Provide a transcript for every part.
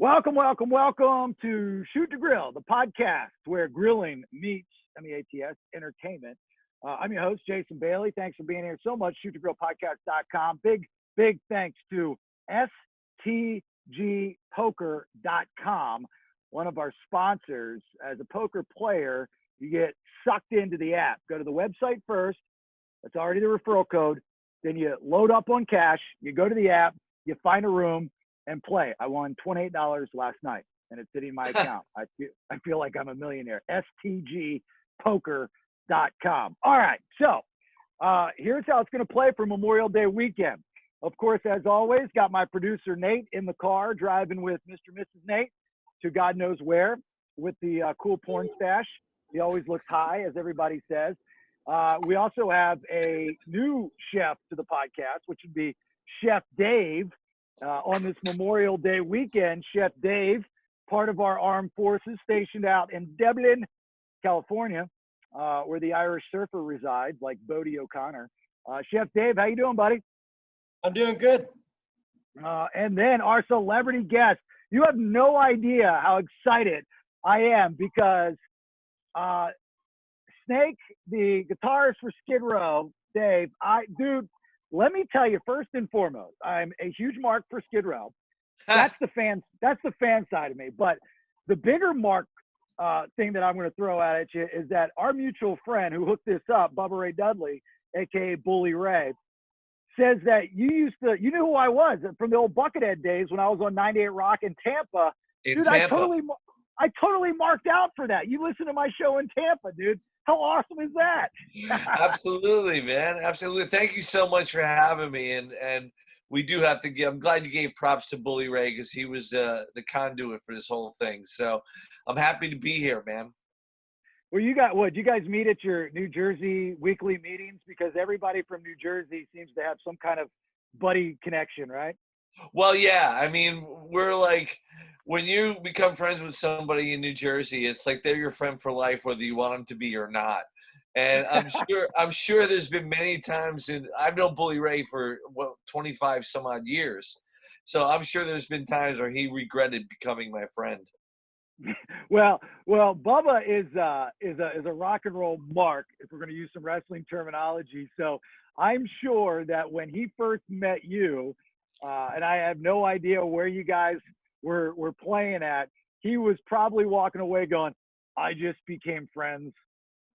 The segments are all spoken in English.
Welcome, welcome, welcome to Shoot to Grill, the podcast where grilling meets MEATS entertainment. I'm your host, Jason Bailey. Thanks for being here so much. ShootToGrillPodcast.com. Big thanks to STGPoker.com, one of our sponsors. As a poker player, you get sucked into the app. Go to the website first. That's already the referral code. Then you load up on cash. You go to the app. You find a room and play. I won $28 last night, and it's sitting in my account. I feel like I'm a millionaire. STGPoker.com. All right, so here's how it's going to play for Memorial Day weekend. Of course, as always, got my producer Nate in the car driving with Mr. and Mrs. Nate to God knows where with the cool porn stash. He always looks high, as everybody says. We also have a new chef to the podcast, which would be Chef Dave. On this Memorial Day weekend, Chef Dave, part of our armed forces stationed out in Dublin, California, where the Irish surfer resides, like Bodie O'Connor. Chef Dave, how you doing, buddy? I'm doing good. And then our celebrity guest. You have no idea how excited I am because Snake, the guitarist for Skid Row, Dave, let me tell you, first and foremost, I'm a huge mark for Skid Row. That's the fan side of me. But the bigger mark thing that I'm going to throw at you is that our mutual friend who hooked this up, Bubba Ray Dudley, aka Bully Ray, says that you knew who I was from the old Buckethead days when I was on 98 Rock in Tampa. I totally marked out for that. You listen to my show in Tampa, dude. How awesome is that? Absolutely, man. Absolutely. Thank you so much for having me. And we do have to I'm glad you gave props to Bully Ray because he was the conduit for this whole thing. So I'm happy to be here, man. Well, you guys meet at your New Jersey weekly meetings? Because everybody from New Jersey seems to have some kind of buddy connection, right? Well, yeah. I mean, we're like, when you become friends with somebody in New Jersey, it's like they're your friend for life, whether you want them to be or not. And I'm sure there's been many times, and I've known Bully Ray for 25 some odd years, so I'm sure there's been times where he regretted becoming my friend. Well, Bubba is a rock and roll mark, if we're going to use some wrestling terminology. So I'm sure that when he first met you, and I have no idea where you guys were playing at, he was probably walking away going, I just became friends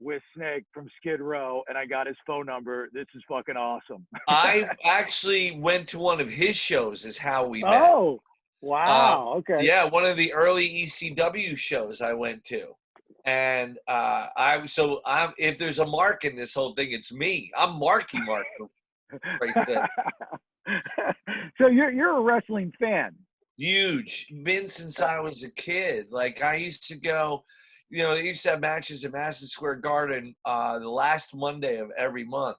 with Snake from Skid Row and I got his phone number. This is fucking awesome. I actually went to one of his shows is how we met. Oh, wow. Okay. Yeah, one of the early ECW shows I went to. And if there's a mark in this whole thing, it's me. I'm Marky Mark right there. So you're a wrestling fan. Huge. Been since I was a kid. Like I used to go, they used to have matches at Madison Square Garden the last Monday of every month.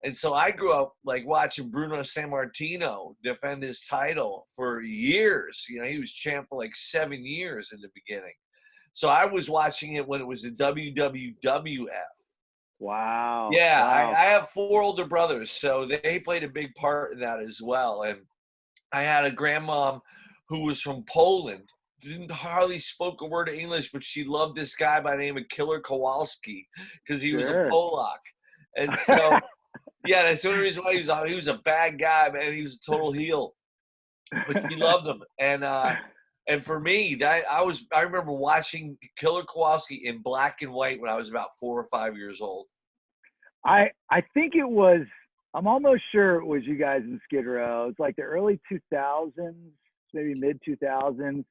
And so I grew up like watching Bruno Sammartino defend his title for years. He was champ for like 7 years in the beginning. So I was watching it when it was the WWWF. Wow. Yeah, wow. I have 4 older brothers, so they played a big part in that as well. And I had a grandmom who was from Poland, didn't hardly spoke a word of English, but she loved this guy by the name of Killer Kowalski because he was a Polak. And so, yeah, that's the only reason why he was a bad guy, man. He was a total heel, but she loved him. And for me, I remember watching Killer Kowalski in black and white when I was about 4 or 5 years old. I think it was. I'm almost sure it was you guys in Skid Row. It's like the early 2000s, maybe mid 2000s.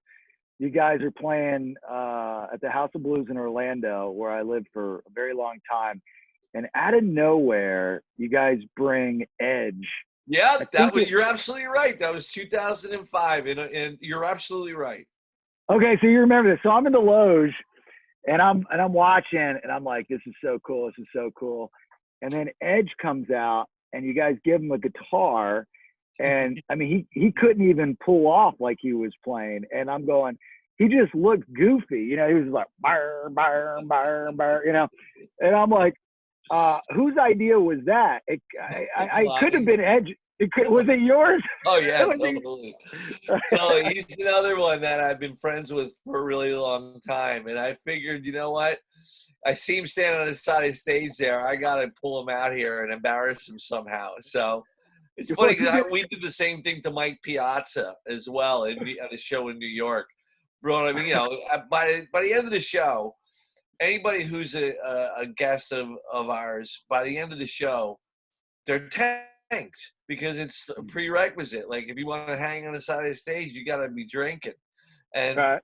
You guys are playing at the House of Blues in Orlando, where I lived for a very long time. And out of nowhere, you guys bring Edge. Yeah, you're absolutely right. That was 2005, and you're absolutely right. Okay, so you remember this. So I'm in the loge, and I'm watching, and I'm like, this is so cool. This is so cool. And then Edge comes out, and you guys give him a guitar, and I mean, he couldn't even pull off like he was playing. And I'm going, he just looked goofy, he was like, bar, bar, bar, bar, and I'm like, whose idea was that? I could have been Edge. Was it yours? Oh yeah, Was it- totally. So he's another one that I've been friends with for a really long time, and I figured, you know what? I see him standing on the side of the stage there. I gotta pull him out here and embarrass him somehow. So it's funny because we did the same thing to Mike Piazza as well at a show in New York. Bro, I mean, by the end of the show, anybody who's a guest of ours, by the end of the show, they're tanked because it's a prerequisite. Like if you want to hang on the side of the stage, you got to be drinking. And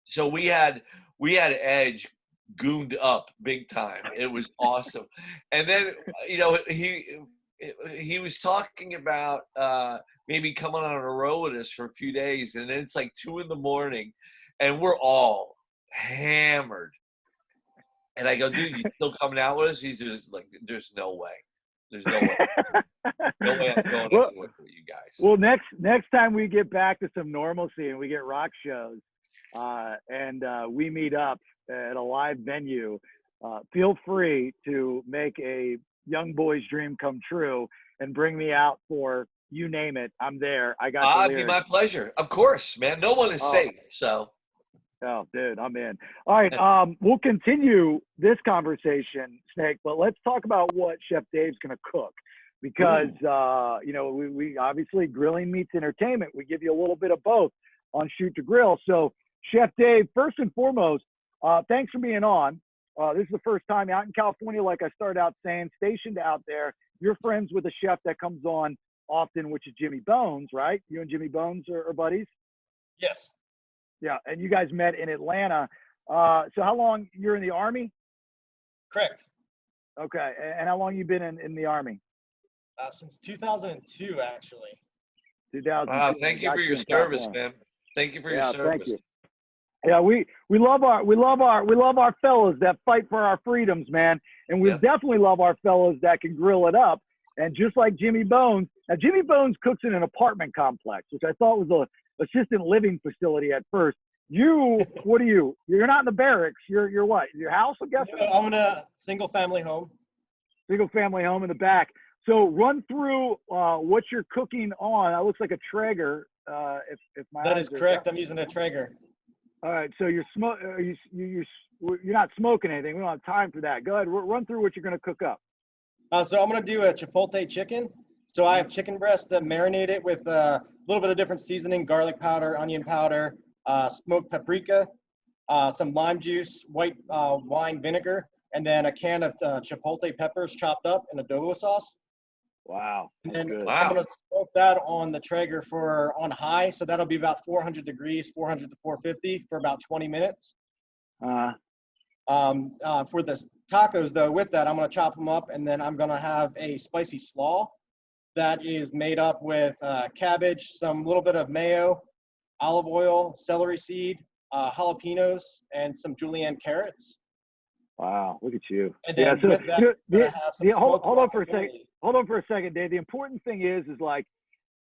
so we had Edge gooned up big time. It was awesome. And then he was talking about maybe coming on a row with us for a few days, and then it's like 2 a.m, and we're all hammered. And I go, dude, you still coming out with us? He's just like, there's no way. There's no way. No way I'm going anywhere with you guys. Well, next time we get back to some normalcy and we get rock shows, and we meet up at a live venue, feel free to make a young boy's dream come true and bring me out for you name it. I'm there. I got the It'd be my pleasure. Of course, man. No one is safe. So. Oh, dude, I'm in. All right, we'll continue this conversation, Snake, but let's talk about what Chef Dave's going to cook because, we obviously grilling meets entertainment. We give you a little bit of both on Shoot to Grill. So, Chef Dave, first and foremost, thanks for being on. This is the first time out in California, like I started out saying, stationed out there. You're friends with a chef that comes on often, which is Jimmy Bones, right? You and Jimmy Bones are buddies? Yes. Yeah, and you guys met in Atlanta. So how long you're in the Army? Correct. Okay, and how long you been in the Army? Since 2002, actually. 2002. Wow, thank you for your service, man. Thank you for your service. Thank you. Yeah, we love our fellas that fight for our freedoms, man, and we definitely love our fellas that can grill it up. And just like Jimmy Bones, now Jimmy Bones cooks in an apartment complex, which I thought was a assistant living facility at first. What are you? You're not in the barracks. You're what? Your house, I guess? I'm in a single family home. Single family home in the back. So run through what you're cooking on. That looks like a Traeger. If my that is correct. I'm using a Traeger. All right. So you're not smoking anything. We don't have time for that. Go ahead. Run through what you're going to cook up. So I'm going to do a Chipotle chicken. So I have chicken breast that marinate it with a little bit of different seasoning, garlic powder, onion powder, smoked paprika, some lime juice, white wine vinegar, and then a can of Chipotle peppers chopped up in adobo sauce. Wow. And then good. I'm going to smoke that on the Traeger on high. So that'll be about 400 degrees, 400 to 450 for about 20 minutes. For the tacos, though, with that, I'm going to chop them up, and then I'm going to have a spicy slaw that is made up with cabbage, some little bit of mayo, olive oil, celery seed, jalapenos, and some julienne carrots. Wow, look at you. And then with that, hold on for a second. Hold on for a second, Dave. The important thing is like,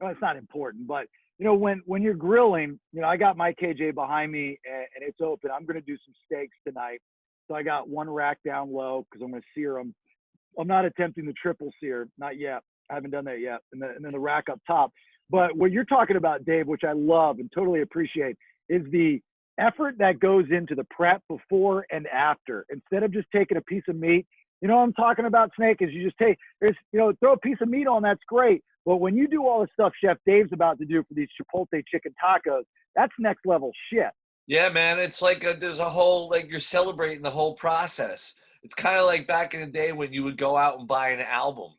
well, it's not important, but when you're grilling, I got my KJ behind me and it's open. I'm going to do some steaks tonight. So I got one rack down low because I'm going to sear them. I'm not attempting the triple sear, not yet. I haven't done that yet. And then the rack up top. But what you're talking about, Dave, which I love and totally appreciate, is the effort that goes into the prep before and after. Instead of just taking a piece of meat, what I'm talking about, Snake, is you just throw a piece of meat on, that's great. But when you do all the stuff Chef Dave's about to do for these Chipotle chicken tacos, that's next level shit. Yeah, man. It's like there's a whole, like you're celebrating the whole process. It's kind of like back in the day when you would go out and buy an album.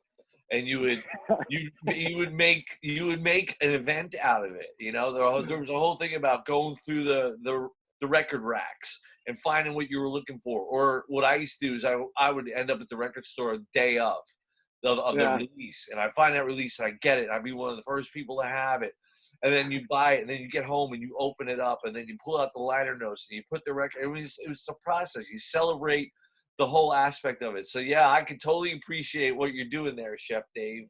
And you would make an event out of it. There was a whole thing about going through the record racks and finding what you were looking for. Or what I used to do is I would end up at the record store the day of the release, and I find that release and I get it. I'd be one of the first people to have it. And then you buy it, and then you get home and you open it up, and then you pull out the liner notes and you put the record. It was the process. You celebrate the whole aspect of it. So yeah, I can totally appreciate what you're doing there, Chef Dave.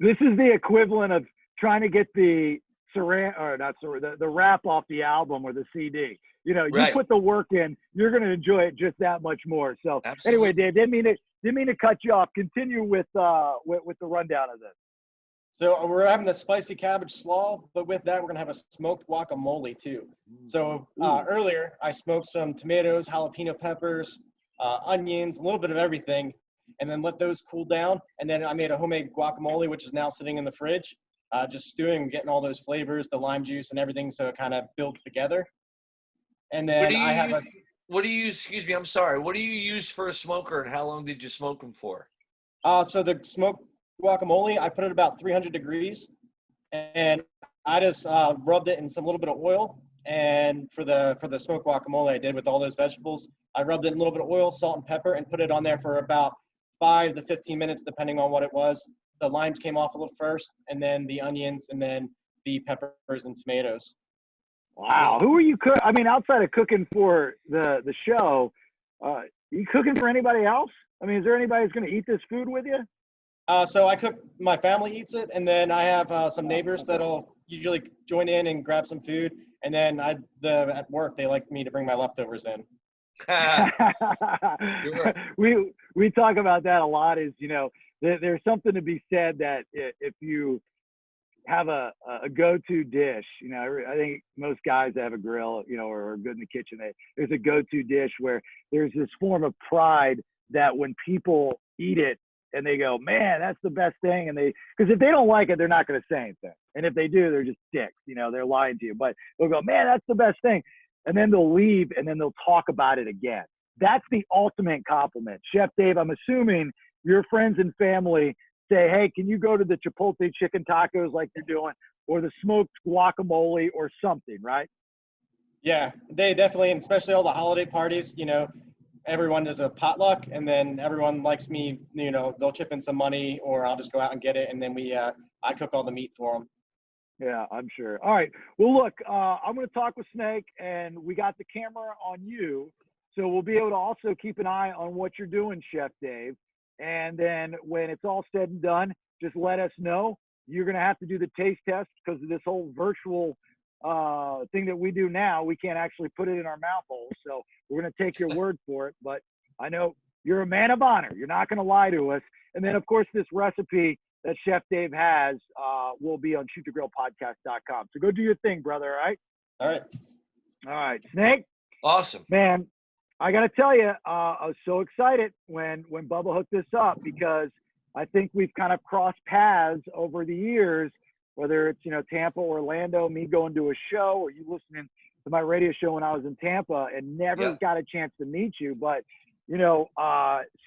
This is the equivalent of trying to get the wrap off the album or the CD. You put the work in, you're going to enjoy it just that much more. So Absolutely. Anyway, Dave, didn't mean to cut you off. Continue with the rundown of this. So we're having the spicy cabbage slaw, but with that, we're gonna have a smoked guacamole too. So earlier, I smoked some tomatoes, jalapeno peppers, onions, a little bit of everything, and then let those cool down. And then I made a homemade guacamole, which is now sitting in the fridge, just stewing, getting all those flavors, the lime juice and everything, so it kind of builds together. And What do then I have you what do you excuse me, I'm sorry. What do you use for a smoker and how long did you smoke them for? so the smoked guacamole, I put it about 300 degrees, and I just rubbed it in some little bit of oil. And for the smoked guacamole I did with all those vegetables, I rubbed it in a little bit of oil, salt, and pepper, and put it on there for about 5 to 15 minutes, depending on what it was. The limes came off a little first, and then the onions, and then the peppers and tomatoes. Wow. Who are you I mean, outside of cooking for the show, you cooking for anybody else? I mean, is there anybody who's going to eat this food with you? So I cook, my family eats it, and then I have some neighbors that'll usually join in and grab some food. And then at work, they like me to bring my leftovers in. we talk about that a lot. Is there's something to be said that if you have a go-to dish, I think most guys that have a grill, or are good in the kitchen, there's a go-to dish where there's this form of pride that when people eat it and they go, man, that's the best thing. And because if they don't like it, they're not going to say anything. And if they do, they're just dicks, they're lying to you, but they'll go, man, that's the best thing. And then they'll leave and then they'll talk about it again. That's the ultimate compliment. Chef Dave, I'm assuming your friends and family say, hey, can you go to the Chipotle Chicken Tacos like you're doing, or the smoked guacamole or something, right? Yeah, they definitely, and especially all the holiday parties, everyone does a potluck, and then everyone likes me, they'll chip in some money, or I'll just go out and get it, and then I cook all the meat for them. Yeah, I'm sure. All right. Well, look, I'm going to talk with Snake, and we got the camera on you, so we'll be able to also keep an eye on what you're doing, Chef Dave. And then when it's all said and done, just let us know. You're going to have to do the taste test because of this whole virtual thing that we do now. We can't actually put it in our mouth holes, so we're going to take your word for it. But I know you're a man of honor. You're not going to lie to us. And then, of course, this recipe that Chef Dave has will be on shootthegrillpodcast.com. So go do your thing, brother, all right? All right. All right. Snake? Awesome. Man, I got to tell you, I was so excited when Bubba hooked this up because I think we've kind of crossed paths over the years, whether it's, Tampa, Orlando, me going to a show, or you listening to my radio show when I was in Tampa, and never got a chance to meet you. But,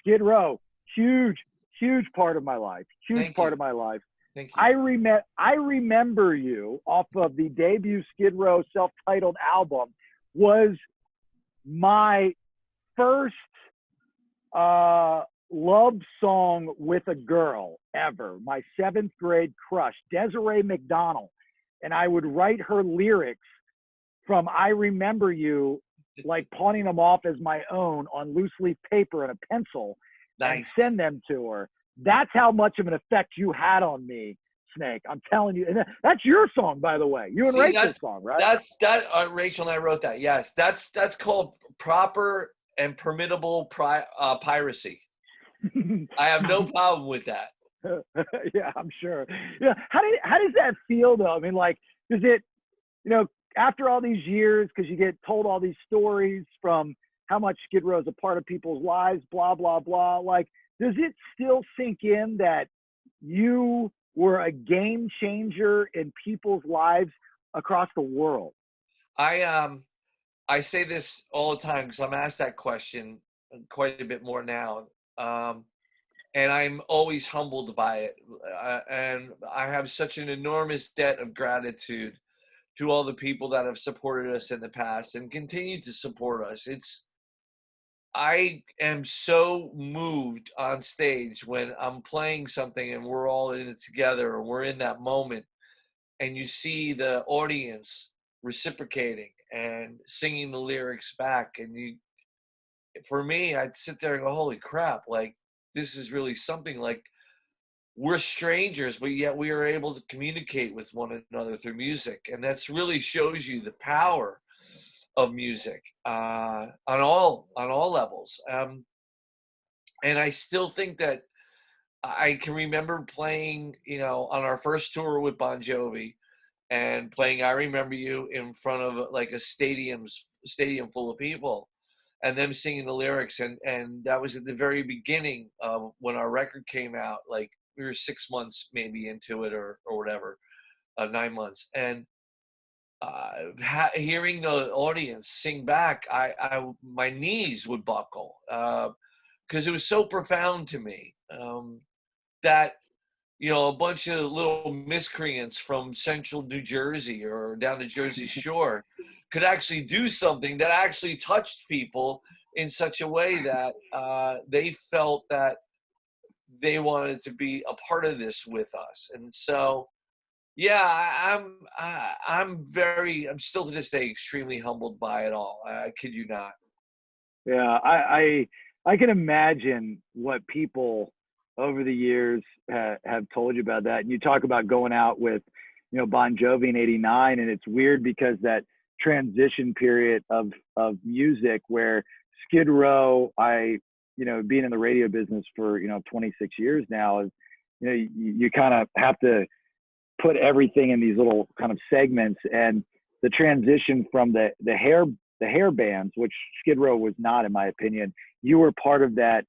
Skid Row, huge part of my life. Huge part of my life. Thank you. I remember you off of the debut Skid Row self-titled album. Was my first love song with a girl ever. My 7th grade crush, Desiree McDonald. And I would write her lyrics from I Remember You, like pawning them off as my own on loose leaf paper and a pencil. Nice. And send them to her. That's how much of an effect you had on me, Snake. I'm telling you. And that's your song, by the way. You and Rachel's song, right? Rachel and I wrote that. Yes, that's called proper and permittable piracy. I have no problem with that. Yeah, I'm sure. Yeah, how does that feel though? I mean, like, does it, after all these years, because you get told all these stories from how much Skid Row is a part of people's lives, blah blah blah. Like, does it still sink in that you were a game changer in people's lives across the world? I say this all the time because I'm asked that question quite a bit more now. And I'm always humbled by it. And I have such an enormous debt of gratitude to all the people that have supported us in the past and continue to support us. I am so moved on stage when I'm playing something and we're all in it together, or we're in that moment, and you see the audience reciprocating and singing the lyrics back. And for me, I'd sit there and go, holy crap, like, this is really something. Like, we're strangers, but yet we are able to communicate with one another through music. And that's really shows you the power of music on all levels. And I still think that I can remember playing, on our first tour with Bon Jovi and playing I Remember You in front of like a stadium full of people and them singing the lyrics. And that was at the very beginning of when our record came out. Like we were 6 months maybe into it or whatever, 9 months. And hearing the audience sing back, my knees would buckle because it was so profound to me that a bunch of little miscreants from central New Jersey or down the Jersey Shore could actually do something that actually touched people in such a way that they felt that they wanted to be a part of this with us. And so, yeah, I'm still to this day extremely humbled by it all. I kid you not. Yeah, I can imagine what people over the years have told you about that. And you talk about going out with, Bon Jovi in '89, and it's weird because that transition period of music where Skid Row, being in the radio business for 26 years now, is you kind of have to put everything in these little kind of segments, and the transition from the hair bands, which Skid Row was not, in my opinion. You were part of that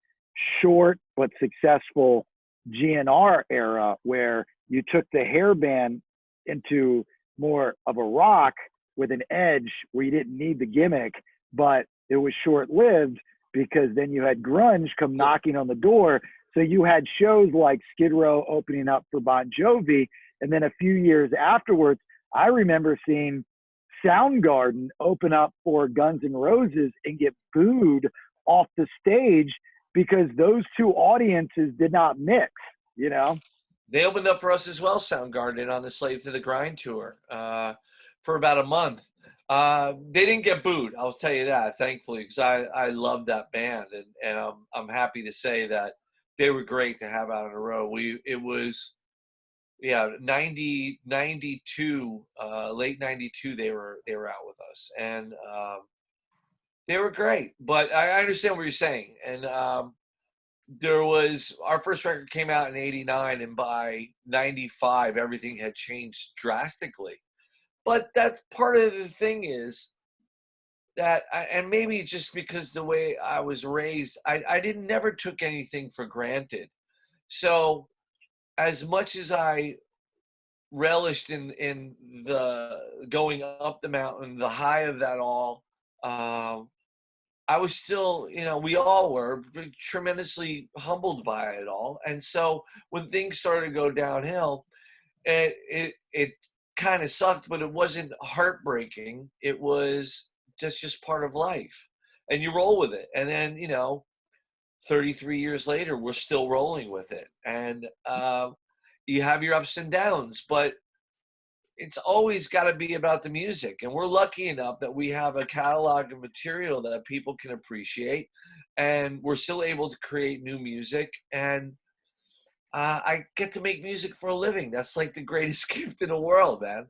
short but successful GNR era where you took the hair band into more of a rock with an edge where you didn't need the gimmick, but it was short-lived because then you had grunge come knocking on the door. So you had shows like Skid Row opening up for Bon Jovi. And then a few years afterwards, I remember seeing Soundgarden open up for Guns N' Roses and get booed off the stage because those two audiences did not mix, They opened up for us as well, Soundgarden, on the Slave to the Grind tour for about a month. They didn't get booed, I'll tell you that, thankfully, because I love that band, and I'm happy to say that they were great to have out on the road. It was 92, late 92, they were out with us, and they were great. But I understand what you're saying, and there was our first record came out in '89, and by '95 everything had changed drastically. But that's part of the thing is that, and maybe just because the way I was raised, I didn't never took anything for granted. So as much as I relished in the going up the mountain, the high of that all, I was still, we all were tremendously humbled by it all. And so when things started to go downhill, it kind of sucked, but it wasn't heartbreaking. It was just part of life, and you roll with it. And then 33 years later, we're still rolling with it, and you have your ups and downs, but it's always got to be about the music. And we're lucky enough that we have a catalog of material that people can appreciate, and we're still able to create new music. And I get to make music for a living. That's like the greatest gift in the world, man.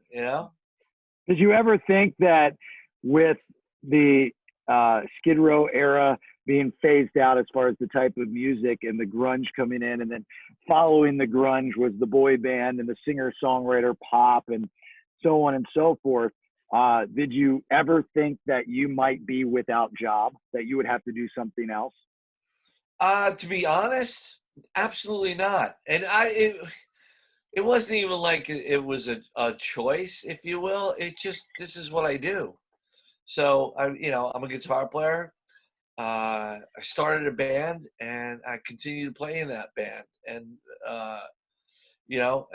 Did you ever think that with the Skid Row era being phased out as far as the type of music and the grunge coming in, and then following the grunge was the boy band and the singer-songwriter pop and so on and so forth, did you ever think that you might be without job, that you would have to do something else? To be honest, absolutely not. And it wasn't even like it was a choice, if you will. This is what I do. So I'm a guitar player. I started a band, and I continue to play in that band. And I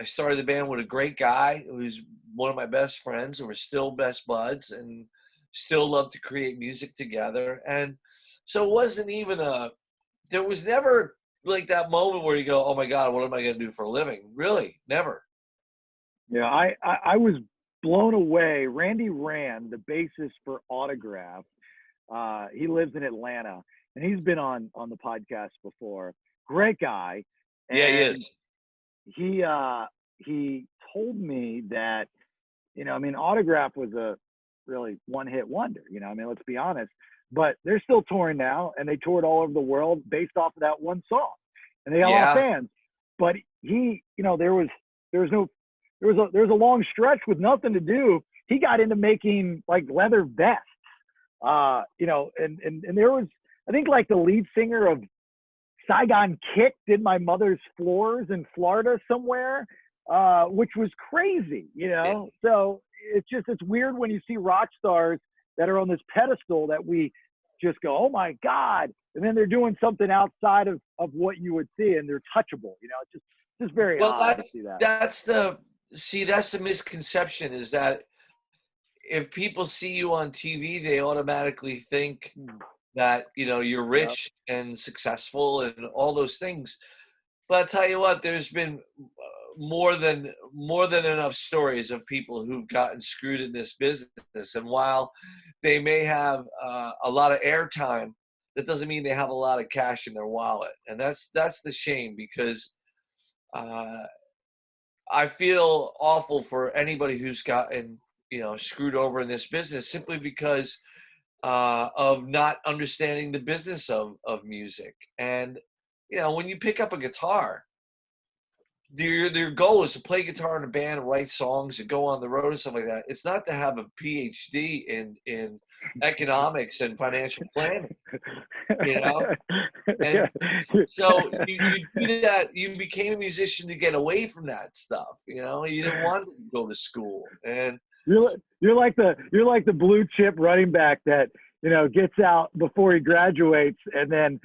started the band with a great guy who's one of my best friends, and we're still best buds, and still love to create music together. And so it wasn't even there was never like that moment where you go, oh my God, what am I going to do for a living? Really, never. Yeah, I was blown away. Randy Rand, the bassist for Autograph, he lives in Atlanta, and he's been on the podcast before. Great guy. And yeah, he is. He told me that, Autograph was a really one-hit wonder, let's be honest. But they're still touring now, and they toured all over the world based off of that one song. And they got a lot of fans. but he, there was a long stretch with nothing to do. He got into making like leather vests, and there was, I think, like the lead singer of Saigon Kick did My Mother's Floors in Florida somewhere, which was crazy, Yeah. So it's weird when you see rock stars that are on this pedestal that we just go, oh my God. And then they're doing something outside of what you would see, and they're touchable, it's just very Well, odd to see that. that's the misconception, is that if people see you on TV, they automatically think that, you're rich and successful and all those things. But I'll tell you what, there's been more than enough stories of people who've gotten screwed in this business. And while they may have a lot of airtime, that doesn't mean they have a lot of cash in their wallet. And that's the shame, because I feel awful for anybody who's gotten, screwed over in this business, simply because of not understanding the business of music. And, when you pick up a guitar, their goal is to play guitar in a band, write songs, and go on the road and stuff like that. It's not to have a PhD in economics and financial planning, And so you do that. You became a musician to get away from that stuff. You didn't want to go to school, and you're like the blue chip running back that gets out before he graduates, and then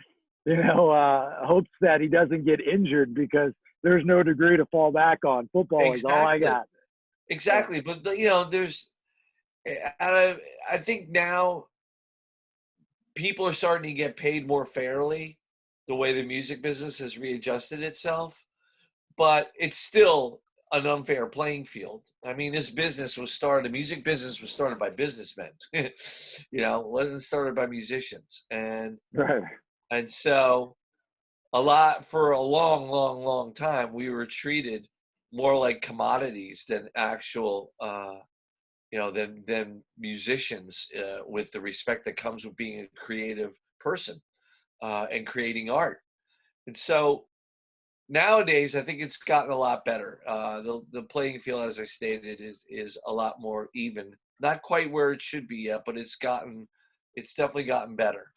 hopes that he doesn't get injured because there's no degree to fall back on. Football is all I got. Exactly. But, I think now people are starting to get paid more fairly, the way the music business has readjusted itself. But it's still an unfair playing field. I mean, the music business was started by businessmen. It wasn't started by musicians. And right. And so for a long, long, long time, we were treated more like commodities than actual, than musicians, with the respect that comes with being a creative person and creating art. And so nowadays, I think it's gotten a lot better. The playing field, as I stated, is a lot more even. Not quite where it should be yet, but it's definitely gotten better.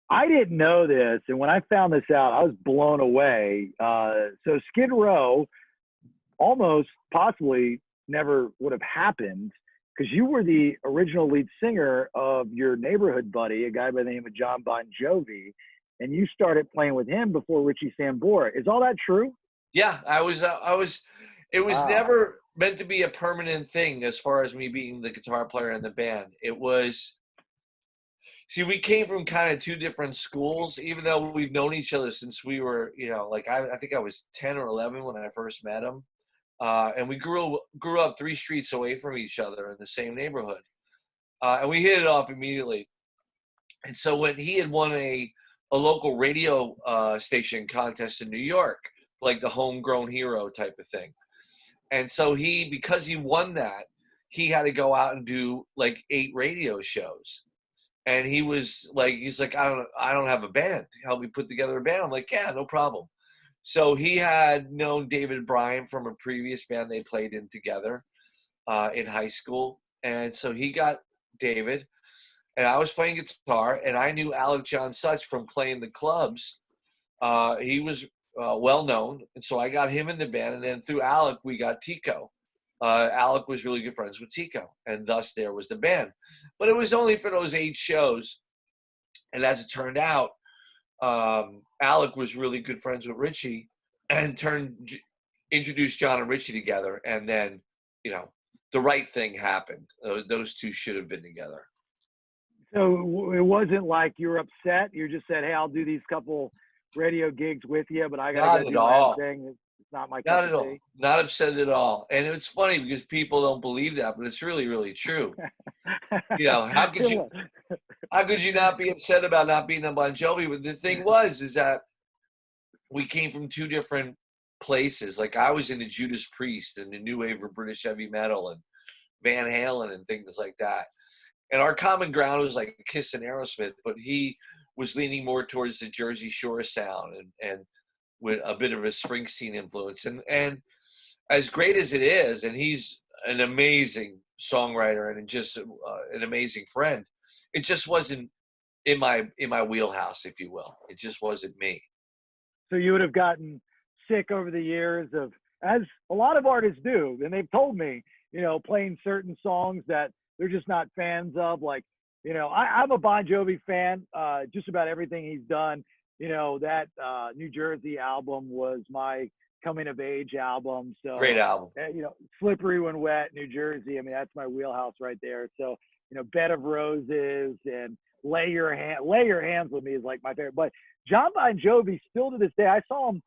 I didn't know this, and when I found this out, I was blown away. So Skid Row almost possibly never would have happened because you were the original lead singer of your neighborhood buddy, a guy by the name of John Bon Jovi, and you started playing with him before Richie Sambora. Is all that true? Yeah, I was. It was Wow. never meant to be a permanent thing as far as me being the guitar player in the band. It was. See, we came from kind of two different schools, even though we've known each other since we were, I think I was 10 or 11 when I first met him. And we grew up 3 streets away from each other in the same neighborhood. And we hit it off immediately. And so when he had won a local radio station contest in New York, like the homegrown hero type of thing. And so because he won that, he had to go out and do like 8 radio shows. And he's like, I don't have a band. Help me put together a band. I'm like, yeah, no problem. So he had known David Bryan from a previous band they played in together in high school. And so he got David, and I was playing guitar, and I knew Alec John Such from playing the clubs. He was well known, and so I got him in the band. And then through Alec, we got Tico. Alec was really good friends with Tico, and thus there was the band. But it was only for those 8 shows. And as it turned out, Alec was really good friends with Richie and introduced John and Richie together. And then, the right thing happened. Those two should have been together. So it wasn't like you were upset. You just said, hey, I'll do these couple radio gigs with you, but I got to go do my own thing. It's not my cup of tea. Not upset at all. And it's funny because people don't believe that, but it's really, really true. How could you not be upset about not being on Bon Jovi? But the thing is that we came from 2 different places. Like I was into Judas Priest and the new wave of British heavy metal and Van Halen and things like that. And our common ground was like Kiss and Aerosmith, but he was leaning more towards the Jersey Shore sound and with a bit of a Springsteen influence. And as great as it is, and he's an amazing songwriter and just an amazing friend, it just wasn't in my wheelhouse, if you will. It just wasn't me. So you would have gotten sick over the years of, as a lot of artists do, and they've told me, playing certain songs that they're just not fans of. Like, I'm a Bon Jovi fan, just about everything he's done. That New Jersey album was my coming of age album. So Great album. Slippery When Wet, New Jersey. I mean, that's my wheelhouse right there. So, Bed of Roses and Lay Your Hands with Me is like my favorite. But John Bon Jovi, still to this day, I saw him.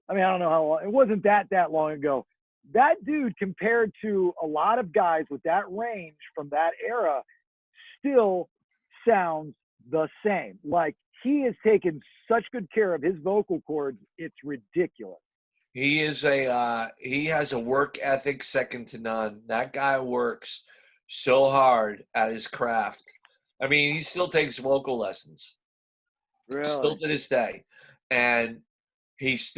I mean, I don't know how long. It wasn't that long ago. That dude, compared to a lot of guys with that range from that era, still sounds the same. Like, he has taken such good care of his vocal cords, it's ridiculous. He has a work ethic second to none. That guy works so hard at his craft. I mean, he still takes vocal lessons. Really? Still to this day. And he's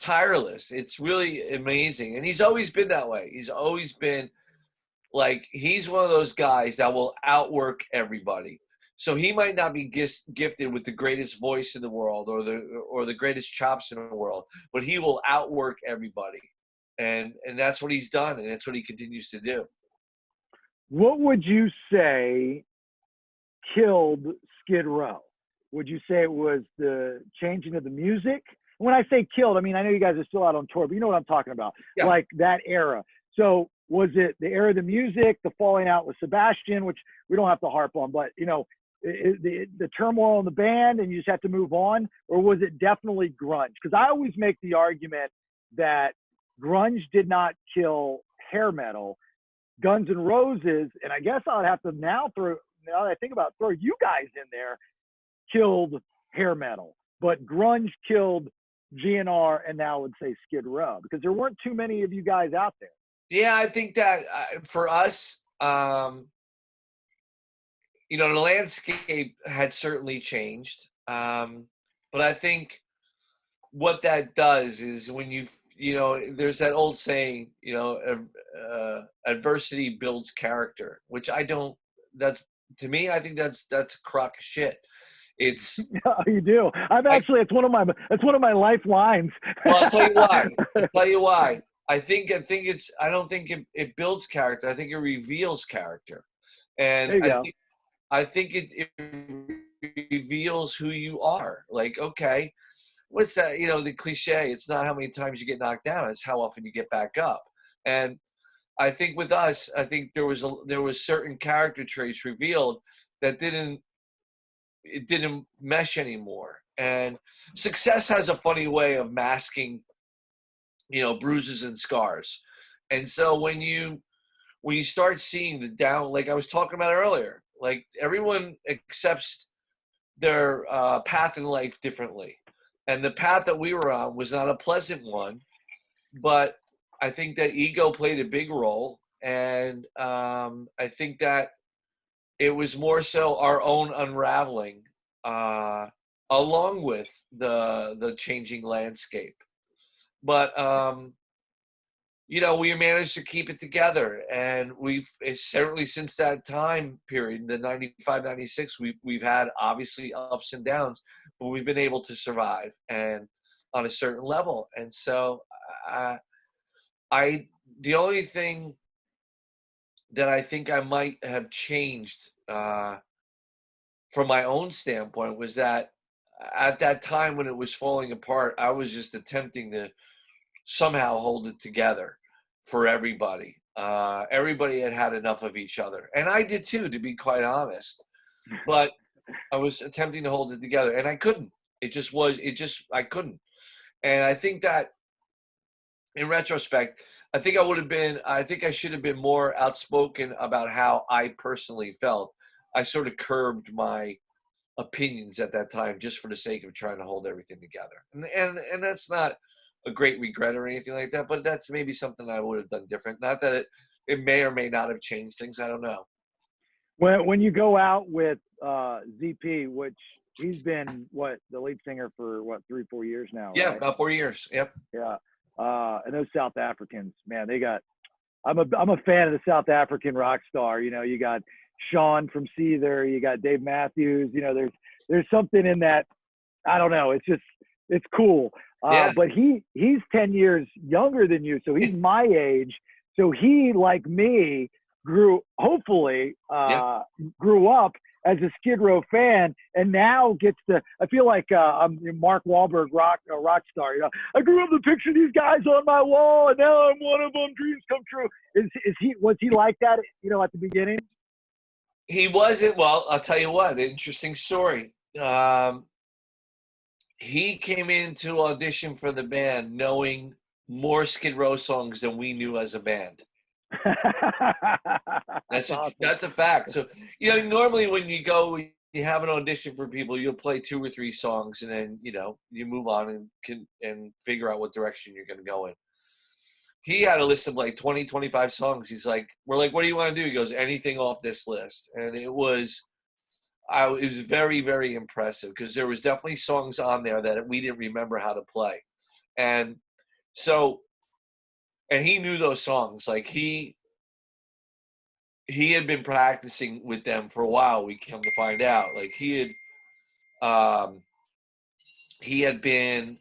tireless. It's really amazing. And he's always been that way. He's always been like, he's one of those guys that will outwork everybody. So he might not be gifted with the greatest voice in the world or the greatest chops in the world, but he will outwork everybody. And that's what he's done, and that's what he continues to do. What would you say killed Skid Row? Would you say it was the changing of the music? When I say killed, I mean, I know you guys are still out on tour, but you know what I'm talking about. Yeah. Like that era. So was it the era of the music, the falling out with Sebastian, which we don't have to harp on, but, the turmoil in the band and you just have to move on? Or was it definitely grunge? Because I always make the argument that grunge did not kill hair metal. Guns N' Roses, and I guess I'd have to now that I think about it, throw you guys in there, killed hair metal. But grunge killed GNR, and now I would say Skid Row, because there weren't too many of you guys out there. Yeah, I think that for us, the landscape had certainly changed. But I think what that does is when there's that old saying, adversity builds character, which to me, I think that's a crock of shit. It's you do. It's one of my lifelines. Well, I'll tell you why. I don't think it builds character. I think it reveals character. And I think it reveals who you are. Like, okay, what's that? The cliche, it's not how many times you get knocked down, it's how often you get back up. And I think with us, there was certain character traits revealed that didn't mesh anymore. And success has a funny way of masking, bruises and scars. And so when you start seeing the down, like I was talking about earlier, like everyone accepts their path in life differently. And the path that we were on was not a pleasant one, but I think that ego played a big role. And I think that it was more so our own unraveling, along with the changing landscape. But, we managed to keep it together. And we've certainly since that time period, the 95, 96, we've had obviously ups and downs, but we've been able to survive and on a certain level. And so the only thing that I think I might have changed from my own standpoint was that at that time when it was falling apart, I was just attempting to somehow hold it together for everybody. Everybody had enough of each other. And I did too, to be quite honest. But I was attempting to hold it together and I couldn't. I couldn't. And I think that in retrospect, I think I should have been more outspoken about how I personally felt. I sort of curbed my opinions at that time just for the sake of trying to hold everything together. And that's not a great regret or anything like that, but that's maybe something I would have done different. Not that it may or may not have changed things. I don't know. When you go out with ZP, which he's been the lead singer for 3-4 years now, Yeah, right? about 4 years. Yep. Yeah. And those South Africans, man, they got. I'm a fan of the South African rock star. You know, you got Sean from Seether, you got Dave Matthews. You know, there's something in that. I don't know. It's cool. Yeah. But he's 10 years younger than you, so he's my age. So he, like me, grew up as a Skid Row fan, and now gets to. I feel like I'm Mark Wahlberg, rock star. You know, I grew up to picture these guys on my wall, and now I'm one of them. Dreams come true. Was he like that? You know, at the beginning. He wasn't. Well, I'll tell you what. Interesting story. He came in to audition for the band knowing more Skid Row songs than we knew as a band. That's awesome. That's a fact. So, you know, normally when you go, you have an audition for people, you'll play 2 or 3 songs, and then, you know, you move on and figure out what direction you're going to go in. He had a list of like 20, 25 songs. He's like, we're like, what do you want to do? He goes, anything off this list. And it was very, very impressive, because there was definitely songs on there that we didn't remember how to play. And so, and he knew those songs. Like he had been practicing with them for a while. We come to find out, like he had been,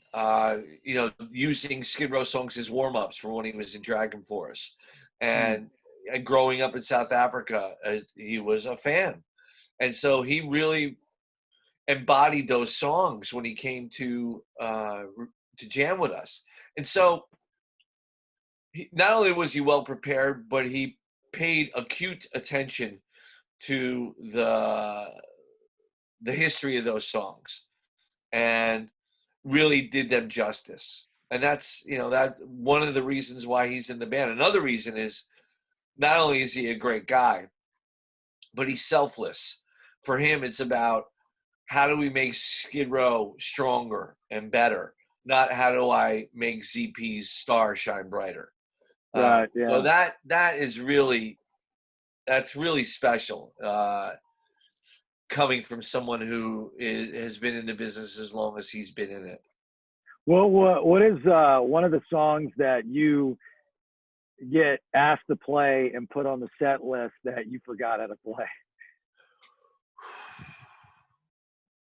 you know, using Skid Row songs as warm-ups for when he was in Dragon Force. And growing up in South Africa, he was a fan. And so he really embodied those songs when he came to jam with us. And so not only was he well prepared, but he paid acute attention to the history of those songs and really did them justice. And that's, you know, that one of the reasons why he's in the band. Another reason is not only is he a great guy, but he's selfless. For him, it's about how do we make Skid Row stronger and better, not how do I make ZP's star shine brighter. Right. Yeah. So that's really special, coming from someone who has been in the business as long as he's been in it. Well, what is one of the songs that you get asked to play and put on the set list that you forgot how to play?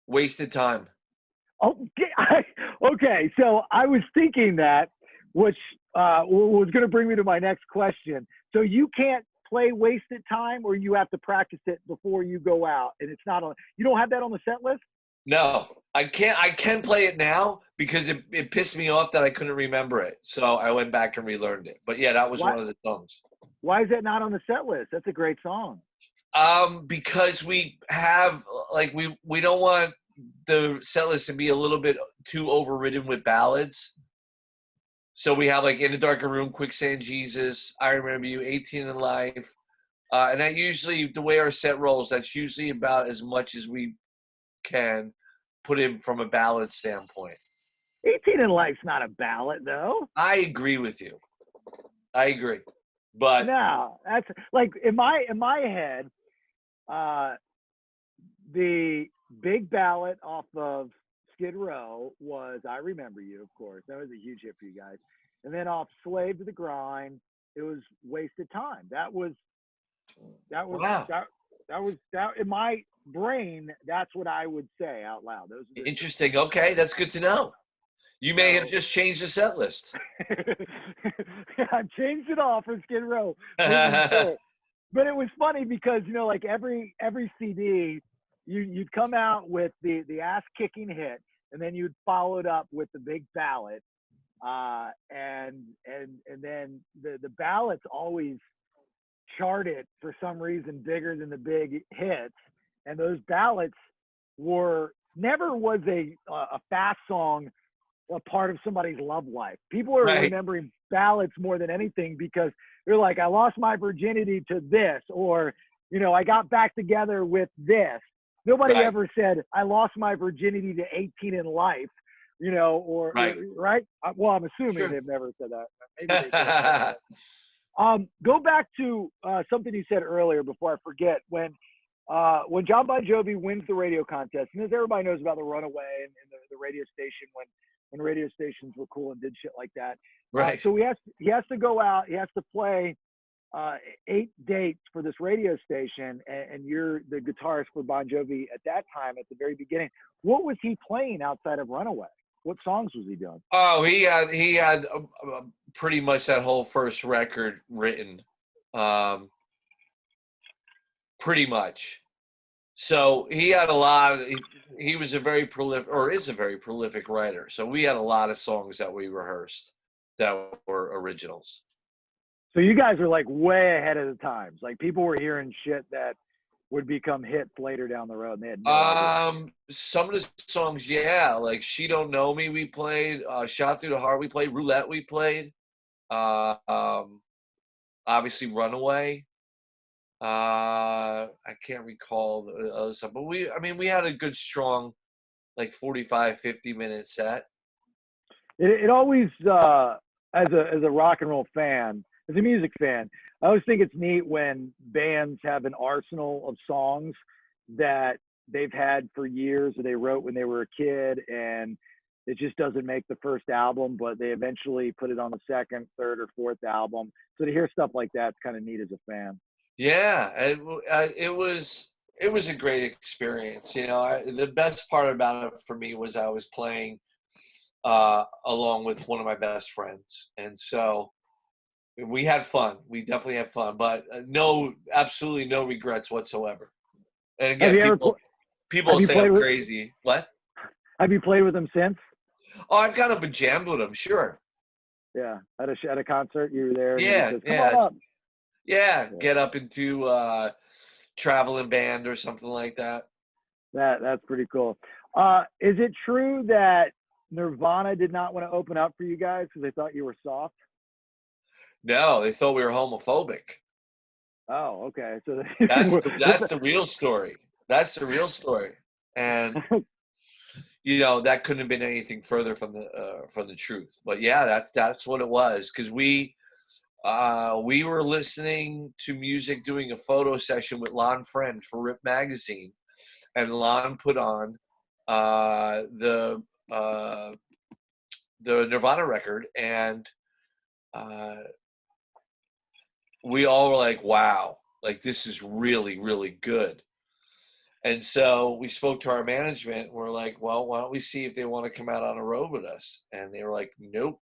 Wasted Time. Okay. So I was thinking that, which was going to bring me to my next question. So you can't play Wasted Time, or you have to practice it before you go out, and it's not on. You don't have that on the set list? No, I can't. I can play it now because it pissed me off that I couldn't remember it. So I went back and relearned it. But yeah, that was one of the songs. Why is that not on the set list? That's a great song. Because we have, like, we don't want the set list to be a little bit too overridden with ballads. So we have like In a Darker Room, Quicksand Jesus, I Remember You, 18 in Life. And that usually, the way our set rolls, that's usually about as much as we can put in from a ballad standpoint. 18 in Life's not a ballad, though. I agree with you. I agree. But no, that's like in my head, the big ballad off of Skid Row was I Remember You, of course. That was a huge hit for you guys. And then off Slave to the Grind, it was Wasted Time. That was wow. That was in my brain. That's what I would say out loud. Those are interesting. Okay, that's good to know. You may have just changed the set list. I changed it all for Skid Row. But it was funny because, you know, like every CD, you'd come out with the ass kicking hit, and then you'd follow it up with the big ballad, and then the ballads always charted for some reason bigger than the big hits, and those ballads never was a fast song a part of somebody's love life. People are remembering ballads more than anything because they're like, I lost my virginity to this, or, you know, I got back together with this. Nobody ever said, I lost my virginity to 18 in Life, you know, or right? Well, I'm assuming they've never said that. Maybe they did. Go back to something you said earlier before I forget. When when John Bon Jovi wins the radio contest, and as everybody knows about the Runaway and the radio station when radio stations were cool and did shit like that. Right. So he has to go out. He has to play 8 dates for this radio station, and you're the guitarist for Bon Jovi at that time at the very beginning. What was he playing outside of Runaway? What songs was he doing? Oh, he had pretty much that whole first record written, pretty much. So he had a lot. He was a very prolific, or is a very prolific writer. So we had a lot of songs that we rehearsed that were originals. So you guys were like way ahead of the times. Like people were hearing shit that would become hits later down the road. And they had no idea. Some of the songs, yeah, like "She Don't Know Me" we played, "Shot Through the Heart" we played, "Roulette" we played, obviously "Runaway." I can't recall the other stuff, but we had a good strong, like 45, 50-minute set. It always, as a rock and roll fan, as a music fan, I always think it's neat when bands have an arsenal of songs that they've had for years or they wrote when they were a kid, and it just doesn't make the first album, but they eventually put it on the second, third, or fourth album. So to hear stuff like that's kind of neat as a fan. Yeah, it was a great experience. You know, the best part about it for me was I was playing along with one of my best friends, and so we had fun. We definitely had fun, but absolutely no regrets whatsoever. And again, people say I'm crazy. What? Have you played with them since? Oh, I've got up and jammed with them, sure. Yeah, at a concert, you were there. Yeah, and Come on up. Yeah, get up into traveling band or something like that. That's pretty cool. Is it true that Nirvana did not want to open up for you guys because they thought you were soft? No, they thought we were homophobic. Oh, okay. So that's the real story. That's the real story, and you know that couldn't have been anything further from the truth. But yeah, that's what it was, because we were listening to music, doing a photo session with Lon Friend for Rip Magazine, and Lon put on the Nirvana record, and we all were like, wow, like this is really, really good. And so we spoke to our management, and we're like, well, why don't we see if they want to come out on a road with us? And they were like, nope.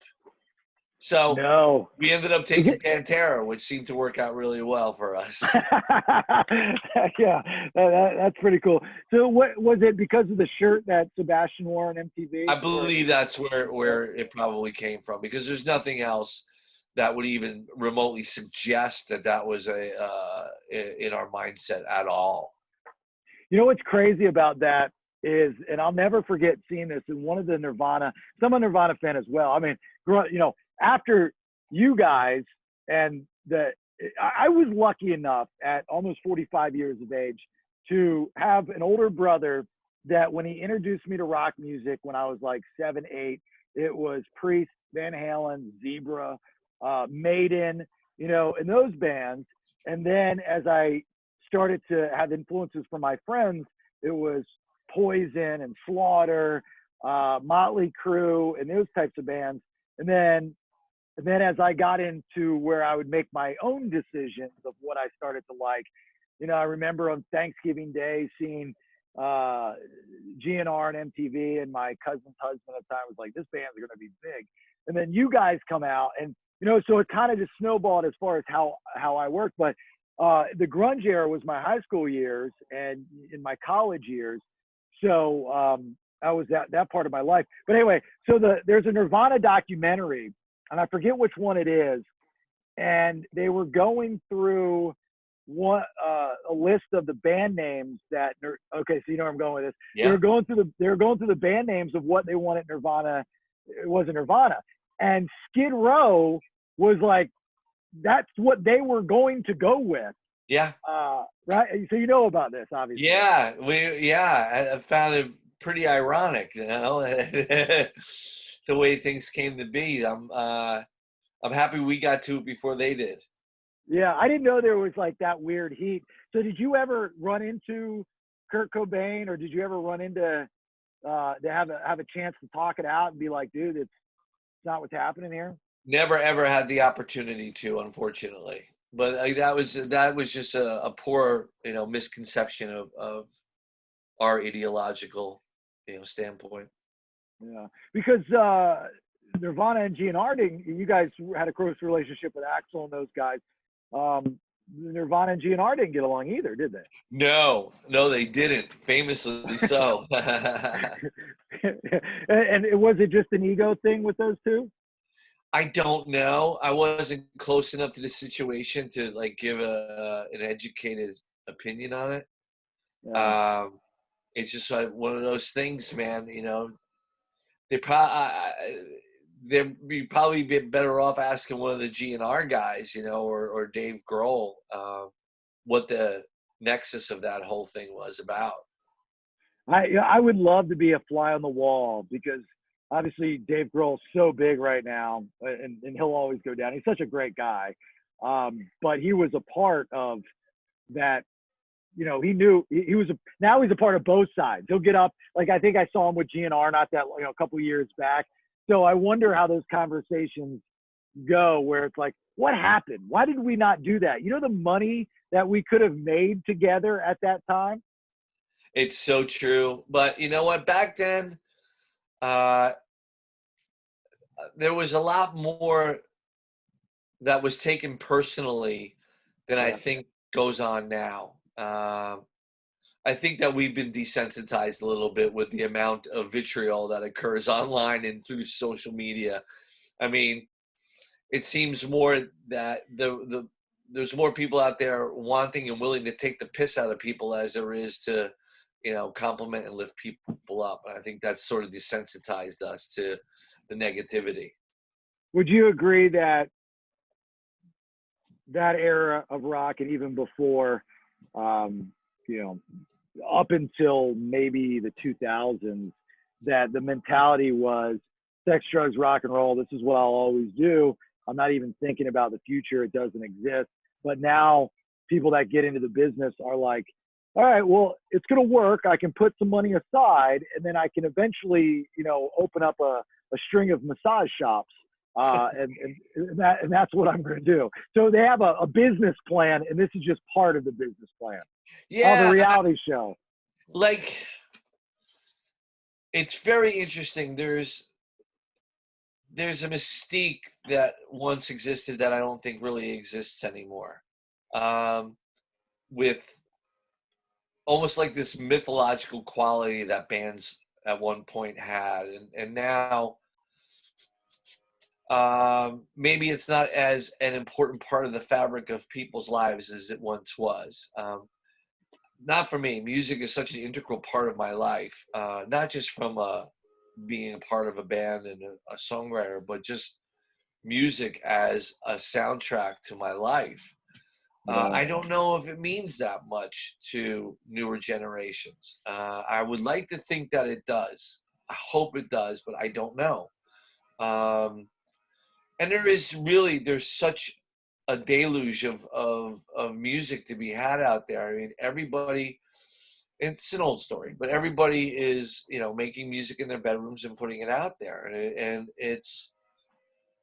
So we ended up taking Pantera, which seemed to work out really well for us. Yeah, that's pretty cool. So what was it, because of the shirt that Sebastian wore on MTV? I believe that's where it probably came from, because there's nothing else that would even remotely suggest that was in our mindset at all. You know what's crazy about that is, and I'll never forget seeing this in one of the Nirvana, I'm a Nirvana fan as well. I mean, you know, after you guys, and I was lucky enough at almost 45 years of age to have an older brother that when he introduced me to rock music when I was like 7, 8, it was Priest, Van Halen, Zebra, Maiden, you know, and those bands. And then as I started to have influences from my friends, it was Poison and Slaughter, Motley Crue, and those types of bands. And then as I got into where I would make my own decisions of what I started to like, you know, I remember on Thanksgiving Day seeing GNR and MTV, and my cousin's husband at the time was like, this band's going to be big. And then you guys come out, and, you know, so it kind of just snowballed as far as how I worked. But the grunge era was my high school years and in my college years. So I was that part of my life. But anyway, so there's a Nirvana documentary, and I forget which one it is. And they were going through a list of the band names that okay, so you know where I'm going with this. Yeah. They were going through the band names of what they wanted Nirvana. It wasn't Nirvana, and Skid Row was like, that's what they were going to go with. Yeah. Right. So you know about this, obviously. Yeah. I found it pretty ironic, you know, the way things came to be. I'm happy we got to it before they did. Yeah, I didn't know there was like that weird heat. So did you ever run into Kurt Cobain, or did you ever run into to have a chance to talk it out and be like, dude, it's not what's happening here? Never ever had the opportunity to, unfortunately. But that was just a poor, misconception of our ideological, standpoint. Yeah, because Nirvana and GNR didn't. You guys had a close relationship with Axl and those guys. Nirvana and GNR didn't get along either, did they? No, they didn't. Famously so. And was it just an ego thing with those two? I don't know. I wasn't close enough to the situation to like give an educated opinion on it. Yeah. It's just like one of those things, man. They'd probably be better off asking one of the GNR guys, or Dave Grohl, what the nexus of that whole thing was about. I would love to be a fly on the wall, because obviously Dave Grohl's so big right now, and he'll always go down. He's such a great guy. But he was a part of that. He knew he was now he's a part of both sides. He'll get up. Like, I think I saw him with GNR not that, a couple of years back. So I wonder how those conversations go, where it's like, what happened? Why did we not do that? The money that we could have made together at that time. It's so true. But you know what? Back then, there was a lot more that was taken personally than I think goes on now. I think that we've been desensitized a little bit with the amount of vitriol that occurs online and through social media. I mean, it seems more that there's more people out there wanting and willing to take the piss out of people as there is to, compliment and lift people up. And I think that's sort of desensitized us to the negativity. Would you agree that that era of rock, and even before, up until maybe the 2000s, that the mentality was sex, drugs, rock and roll. This is what I'll always do. I'm not even thinking about the future. It doesn't exist. But now people that get into the business are like, all right, well, it's going to work. I can put some money aside, and then I can eventually, open up a string of massage shops. And that's what I'm going to do. So they have a business plan, and this is just part of the business plan. Yeah. The reality show. Like, it's very interesting. There's a mystique that once existed that I don't think really exists anymore. With almost like this mythological quality that bands at one point had. And now, maybe it's not as an important part of the fabric of people's lives as it once was. Not for me. Music is such an integral part of my life, not just from being a part of a band and a songwriter, but just music as a soundtrack to my life. I don't know if it means that much to newer generations. I would like to think that it does. I hope it does, but I don't know. And there's such a deluge of music to be had out there. I mean, everybody, it's an old story, but everybody is, making music in their bedrooms and putting it out there. And it's,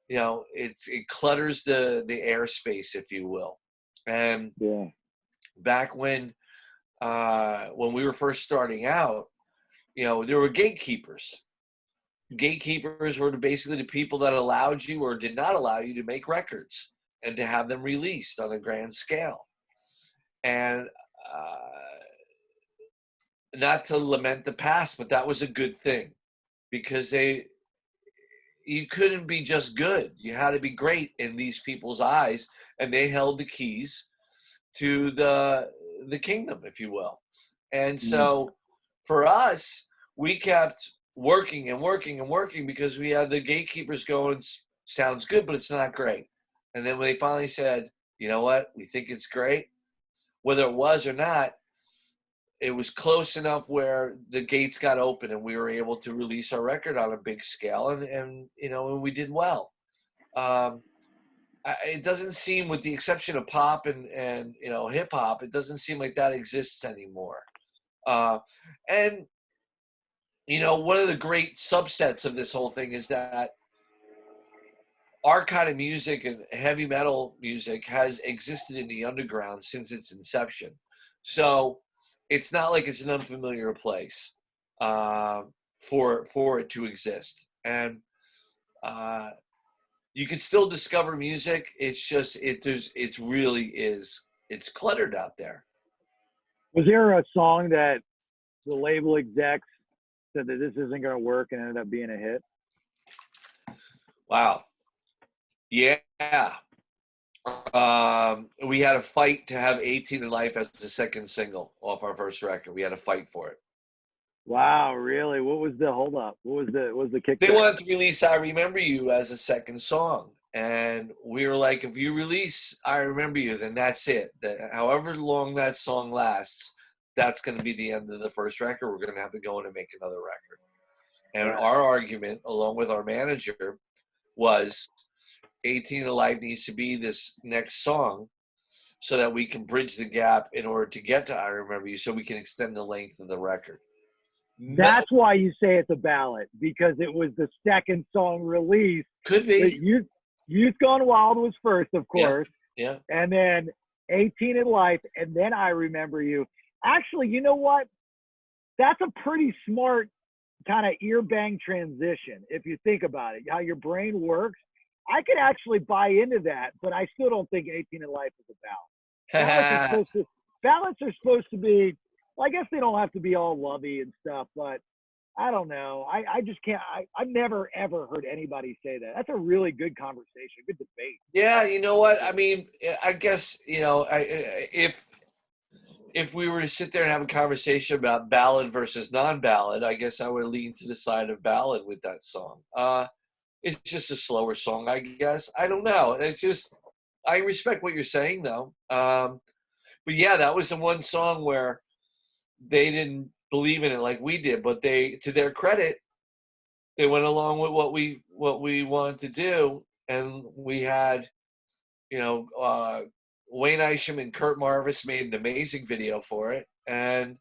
it clutters the airspace, if you will. And back when we were first starting out, there were gatekeepers. Gatekeepers were basically the people that allowed you or did not allow you to make records and to have them released on a grand scale. And not to lament the past, but that was a good thing, because you couldn't be just good. You had to be great in these people's eyes, and they held the keys to the kingdom, if you will. And so for us, we kept working and working and working because we had the gatekeepers going, sounds good, but it's not great. And then when they finally said, you know what, we think it's great, whether it was or not, it was close enough where the gates got open and we were able to release our record on a big scale, and we did well. I it doesn't seem, with the exception of pop and hip hop, it doesn't seem like that exists anymore. And one of the great subsets of this whole thing is that our kind of music and heavy metal music has existed in the underground since its inception. So it's not like it's an unfamiliar place for it to exist. And you can still discover music. It's just it's cluttered out there. Was there a song that the label execs said that this isn't going to work and ended up being a hit? Wow. Yeah. We had a fight to have 18 in Life as the second single off our first record. We had a fight for it. Wow, really? What was the holdup? What was the kick? They wanted to release I Remember You as a second song. And we were like, if you release I Remember You, then that's it. However long that song lasts, that's going to be the end of the first record. We're going to have to go in and make another record. And our argument, along with our manager, was 18 in Life needs to be this next song so that we can bridge the gap in order to get to I Remember You, so we can extend the length of the record. That's why you say it's a ballad, because it was the second song released. Could be. Youth Gone Wild was first, of course. Yeah. And then 18 in Life, and then I Remember You. Actually, you know what? That's a pretty smart kind of ear bang transition, if you think about it, how your brain works. I could actually buy into that, but I still don't think 18 in Life is a ballad. Ballads are supposed to be, well, I guess they don't have to be all lovey and stuff, but I don't know. I just can't. I've never, ever heard anybody say that. That's a really good conversation, good debate. Yeah, you know what? I mean, I guess, if we were to sit there and have a conversation about ballad versus non-ballad, I guess I would lean to the side of ballad with that song. It's just a slower song, I guess. I don't know. It's just, I respect what you're saying, though. But yeah, that was the one song where they didn't believe in it like we did, but they, to their credit, they went along with what we wanted to do, and we had, Wayne Isham and Kurt Marvis made an amazing video for it, and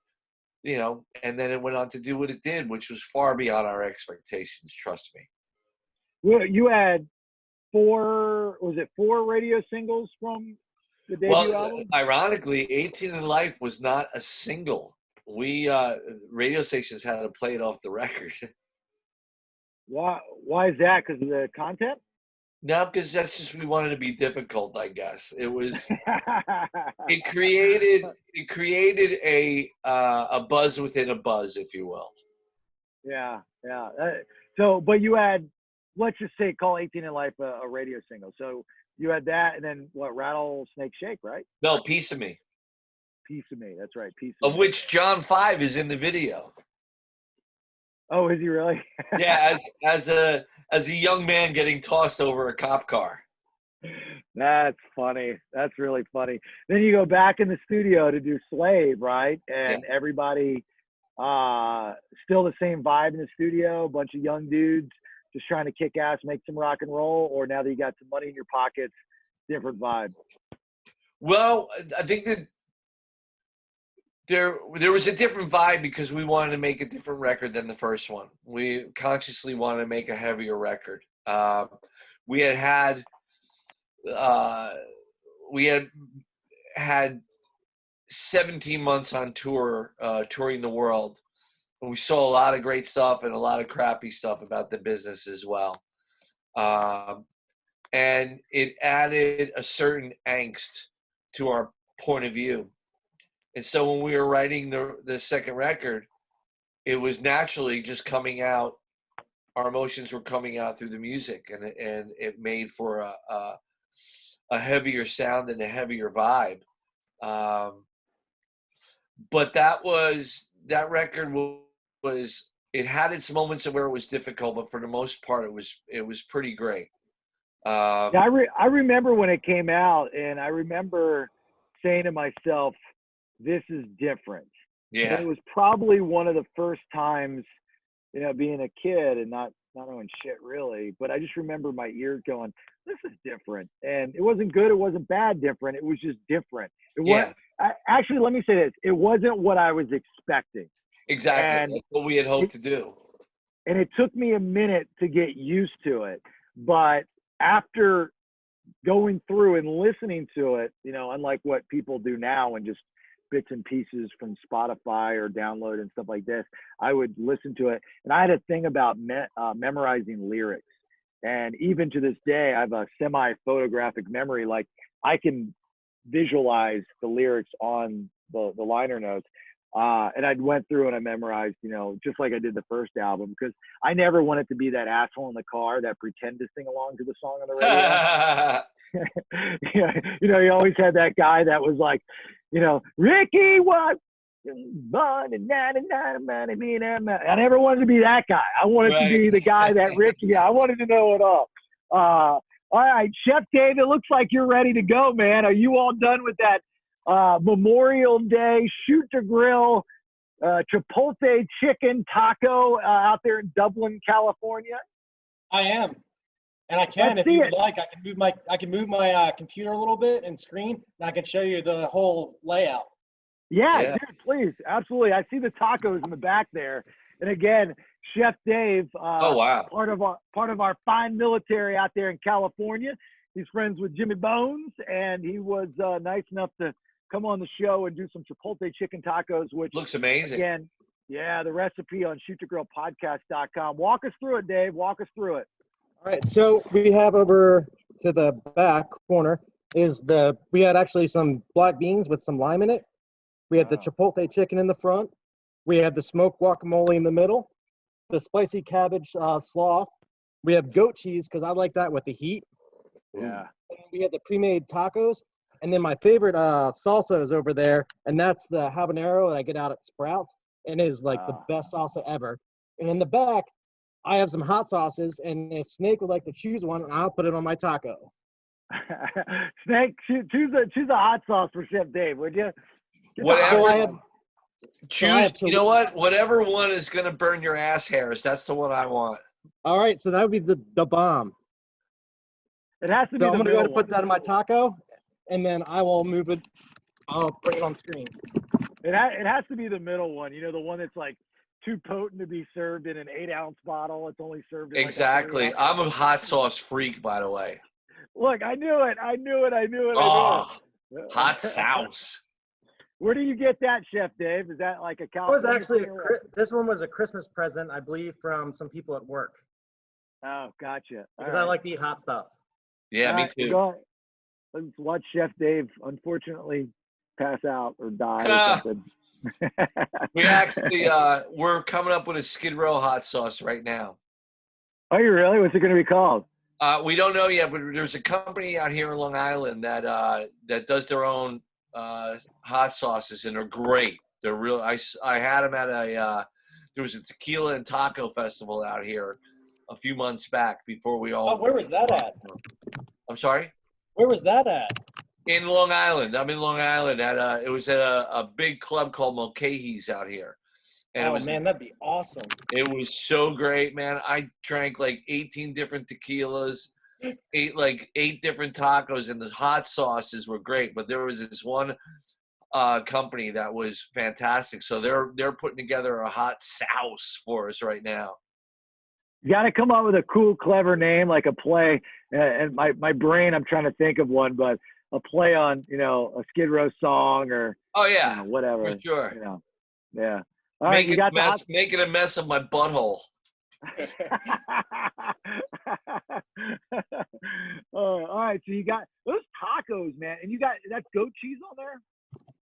and then it went on to do what it did, which was far beyond our expectations. Trust me. Well, you had four radio singles from the debut album? Ironically, 18 in Life was not a single. We radio stations had to play it off the record. Why is that? Because of the content? No, because that's just, we wanted to be difficult, I guess. It was it created a buzz within a buzz, if you will. Yeah. So, but you had, let's just say, call 18 in Life a radio single. So you had that, and then what? Rattlesnake Shake, right? No, Piece of Me. Piece of Me. That's right. Piece of Of Me. which John 5 is in the video. Oh, is he really? Yeah, as a young man getting tossed over a cop car. That's funny. That's really funny. Then you go back in the studio to do Slave, right? And everybody, still the same vibe in the studio, a bunch of young dudes just trying to kick ass, make some rock and roll, or now that you got some money in your pockets, different vibe? Well, I think that there was a different vibe because we wanted to make a different record than the first one. We consciously wanted to make a heavier record. We had 17 months on tour, touring the world. We saw a lot of great stuff and a lot of crappy stuff about the business as well. And it added a certain angst to our point of view. And so when we were writing the second record, it was naturally just coming out. Our emotions were coming out through the music, and it made for a heavier sound and a heavier vibe. But that record was it had its moments where it was difficult, but for the most part, it was pretty great. I remember when it came out, and I remember saying to myself, this is different. Yeah. And it was probably one of the first times, being a kid and not not knowing shit really, but I just remember my ears going, this is different. And it wasn't good. It wasn't bad different. It was just different. It was, actually, let me say this. It wasn't what I was expecting. Exactly. And that's what we had hoped to do. And it took me a minute to get used to it. But after going through and listening to it, you know, unlike what people do now and just bits and pieces from Spotify or download and stuff like this, I would listen to it. And I had a thing about memorizing lyrics. And even to this day, I have a semi-photographic memory. Like I can visualize the lyrics on the liner notes. And I went through and I memorized, you know, just like I did the first album, because I never wanted to be that asshole in the car that pretend to sing along to the song on the radio. Yeah, you know, you always had that guy that was like, you know, Ricky, what? I never wanted to be that guy. I wanted to be the guy that Ricky. I wanted to know it all. All right, Chef Dave, it looks like you're ready to go, man. Are you all done with that Memorial Day shoot to grill Chipotle Chicken Taco out there in Dublin, California? I am. And I can, if you would like, I can move my computer a little bit and screen, and I can show you the whole layout. Yeah, dude, please, absolutely. I see the tacos in the back there, and again, Chef Dave, part of our fine military out there in California. He's friends with Jimmy Bones, and he was nice enough to come on the show and do some Chipotle Chicken Tacos, which looks amazing. Again, yeah, the recipe on shoottogrillpodcast.com. Walk us through it, Dave. Walk us through it. All right, so we have over to the back corner we had actually some black beans with some lime in it. We had the Chipotle chicken in the front. We had the smoked guacamole in the middle, the spicy cabbage slaw. We have goat cheese because I like that with the heat. Yeah. And we had the pre-made tacos. And then my favorite salsa is over there, and that's the habanero that I get out at Sprouts, and is like the best salsa ever. And in the back, I have some hot sauces, and if Snake would like to choose one, I'll put it on my taco. Snake, choose a hot sauce for Chef Dave, would you? Whatever. Choose. You know what? Whatever one is going to burn your ass hairs, that's the one I want. All right, so that would be the bomb. It has to be. So I'm going to go ahead and put that in my taco, and then I will move it. I'll bring it on screen. It has to be the middle one. You know, the one that's like too potent to be served in an 8-ounce bottle. It's only served in exactly. I'm a hot sauce freak, by the way. Look, I knew it. Oh, hot sauce. Where do you get that, Chef Dave? Is that like a California? It was actually this one was a Christmas present, I believe, from some people at work. Oh, gotcha. Because I like to eat hot stuff. Yeah, me too. Let's watch Chef Dave, unfortunately, pass out or die or something. We actually, we're coming up with a Skid Row hot sauce right now. Are you really? What's it going to be called? We don't know yet, but there's a company out here in Long Island that does their own hot sauces, and they're great. They're real. I had them at there was a tequila and taco festival out here a few months back before we all. Oh, where was that at? I'm sorry? Where was that at? In Long Island. I'm in Long Island. It was at a big club called Mulcahy's out here. And man, that'd be awesome. It was so great, man. I drank like 18 different tequilas, ate like 8 different tacos, and the hot sauces were great. But there was this one company that was fantastic. So they're putting together a hot sauce for us right now. You got to come up with a cool, clever name, like a play. And my brain, I'm trying to think of one, but a play on, you know, a Skid Row song or whatever. For sure. You know, yeah. All right, you got making a mess of my butthole. All right, so you got those tacos, man, and you got that's goat cheese on there.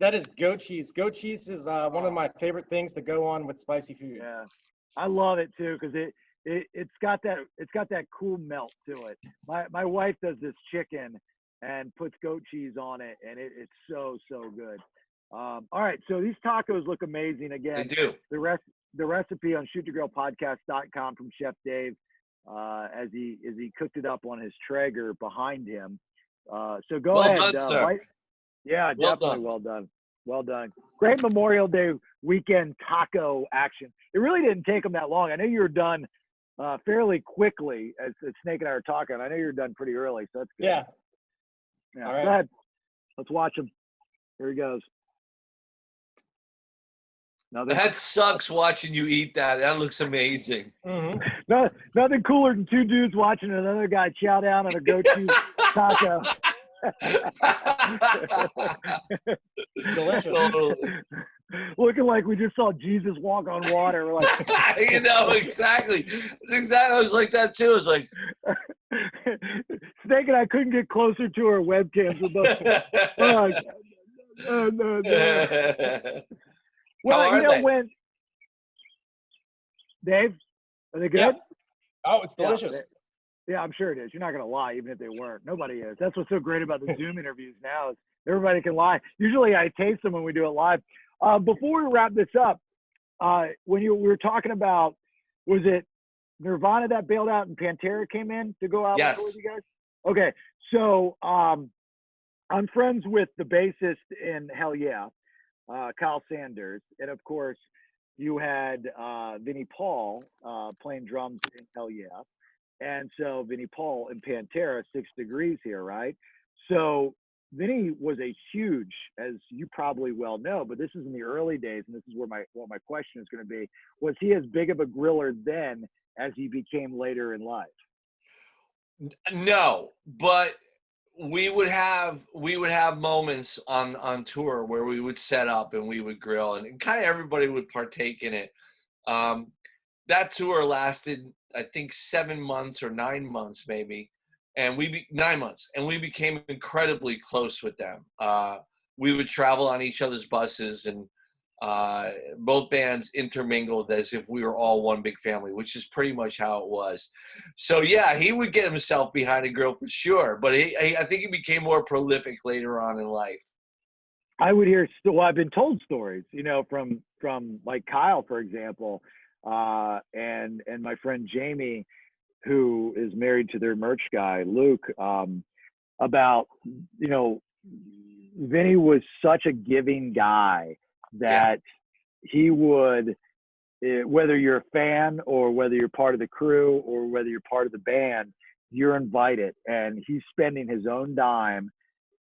That is goat cheese. Goat cheese is one of my favorite things to go on with spicy foods. Yeah, I love it too because it's got that cool melt to it. My wife does this chicken and puts goat cheese on it, and it's so good. All right, so these tacos look amazing. Again, they do. The recipe on shoottogrillpodcast.com from Chef Dave as he cooked it up on his Traeger behind him. So go ahead. Well done, sir. Yeah, definitely well done. Well done. Great Memorial Day weekend taco action. It really didn't take them that long. I know you were done fairly quickly as Snake and I are talking. I know you're done pretty early, so that's good. Yeah. Yeah. All right. Go ahead. Let's watch him. Here he goes. Nothing. That sucks watching you eat that. That looks amazing. Mm-hmm. Nothing cooler than two dudes watching another guy chow down on a go-to taco. Delicious. Totally. Looking like we just saw Jesus walk on water. We're like, You know, exactly. It's exactly. I was like that too. It's like Snake and I couldn't get closer to our webcams. We're both. No. Well, How are they? when Dave, are they good? Yeah. Oh, it's delicious. Yeah, I'm sure it is. You're not going to lie, even if they weren't. Nobody is. That's what's so great about the Zoom interviews now is everybody can lie. Usually I taste them when we do it live. Before we wrap this up, when we were talking about, was it Nirvana that bailed out and Pantera came in to go out with you guys? Okay, so I'm friends with the bassist in Hell Yeah, Kyle Sanders, and of course you had Vinnie Paul playing drums in Hell Yeah. And so Vinnie Paul and Pantera, 6 Degrees here, right? So Vinnie was a huge, as you probably well know, but this is in the early days, and this is where what my question is going to be. Was he as big of a griller then as he became later in life? No, but we would have moments on tour where we would set up and we would grill, and kind of everybody would partake in it. That tour lasted, I think, 7 months or 9 months, maybe, and 9 months, and we became incredibly close with them. We would travel on each other's buses, and both bands intermingled as if we were all one big family, which is pretty much how it was. So yeah, he would get himself behind a grill for sure, but I think he became more prolific later on in life. I would hear. Well, I've been told stories, from like Kyle, for example. And my friend Jamie, who is married to their merch guy, Luke, about, Vinny was such a giving guy that he would, whether you're a fan or whether you're part of the crew or whether you're part of the band, you're invited, and he's spending his own dime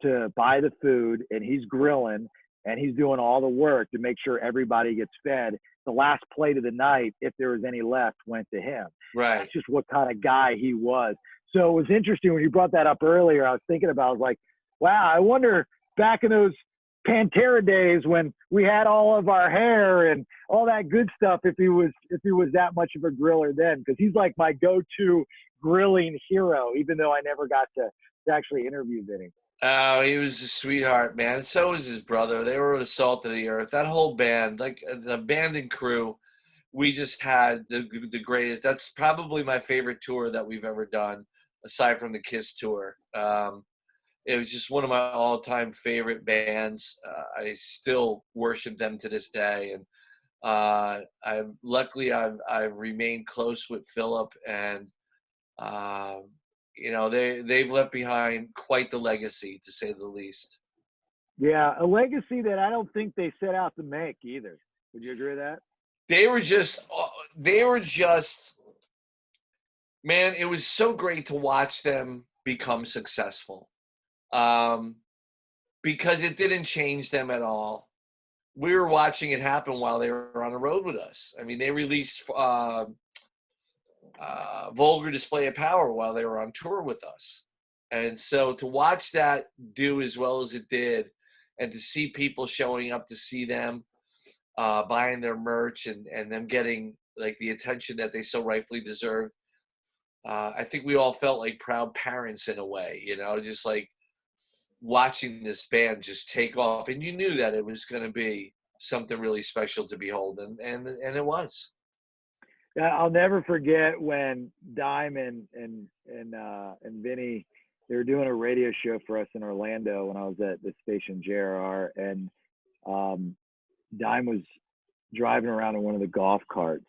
to buy the food, and he's grilling, and he's doing all the work to make sure everybody gets fed. The last plate of the night, if there was any left, went to him. Right. That's just what kind of guy he was. So it was interesting when you brought that up earlier. I was thinking about, I was like, wow, I wonder back in those Pantera days when we had all of our hair and all that good stuff, if he was that much of a griller then, because he's like my go-to grilling hero, even though I never got to actually interview Vinny. Oh, he was a sweetheart, man. And so was his brother. They were the salt of the earth. That whole band, like the band and crew, we just had the greatest. That's probably my favorite tour that we've ever done, aside from the Kiss tour. It was just one of my all-time favorite bands. I still worship them to this day, and I've remained close with Philip, and they've left behind quite the legacy, to say the least. Yeah, a legacy that I don't think they set out to make either. Would you agree with that? They were just, man, it was so great to watch them become successful, because it didn't change them at all. We were watching it happen while they were on the road with us. I mean, they released Vulgar Display of Power while they were on tour with us. And so to watch that do as well as it did, and to see people showing up to see them, buying their merch, and them getting like the attention that they so rightfully deserved, I think we all felt like proud parents in a way, just like watching this band just take off. And you knew that it was going to be something really special to behold, and it was. I'll never forget when Dime and Vinny, they were doing a radio show for us in Orlando when I was at the station JRR, and Dime was driving around in one of the golf carts,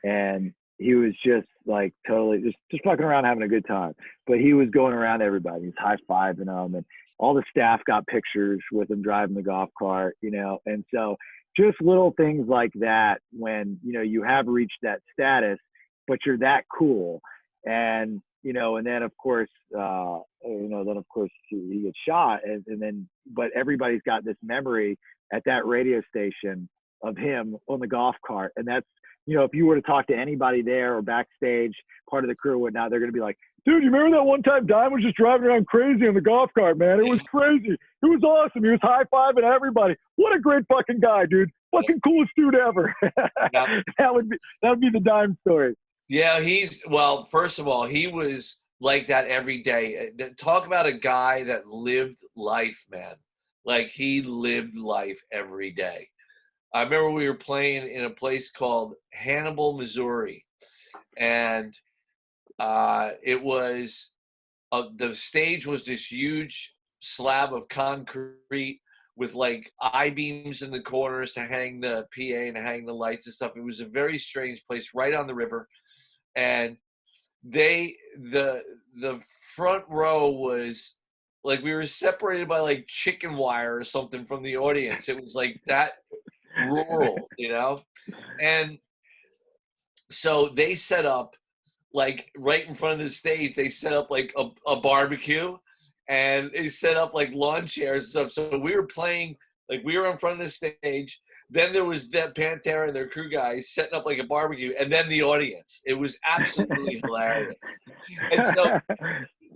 and he was just like totally just fucking around having a good time. But he was going around everybody. He's high-fiving them, and all the staff got pictures with him driving the golf cart, and so just little things like that when, you have reached that status but you're that cool. And, you know, and then of course, he gets shot, and then, but everybody's got this memory at that radio station of him on the golf cart. And that's, you know, if you were to talk to anybody there or backstage, part of the crew or whatnot, they're going to be like, dude, you remember that one time Dime was just driving around crazy on the golf cart, man? It was crazy. It was awesome. He was high-fiving everybody. What a great fucking guy, dude. Fucking coolest dude ever. Yeah. That would be the Dime story. Yeah, well, first of all, he was like that every day. Talk about a guy that lived life, man. Like, he lived life every day. I remember we were playing in a place called Hannibal, Missouri, and it was the stage was this huge slab of concrete with like I-beams in the corners to hang the PA and hang the lights and stuff. It was a very strange place right on the river, and the front row was like, we were separated by like chicken wire or something from the audience. It was like that rural, you know? And so they set up, like, right in front of the stage, they set up like a barbecue, and they set up like lawn chairs and stuff. So we were playing, like, we were in front of the stage. Then there was that Pantera and their crew guys setting up like a barbecue, and then the audience. It was absolutely hilarious. And so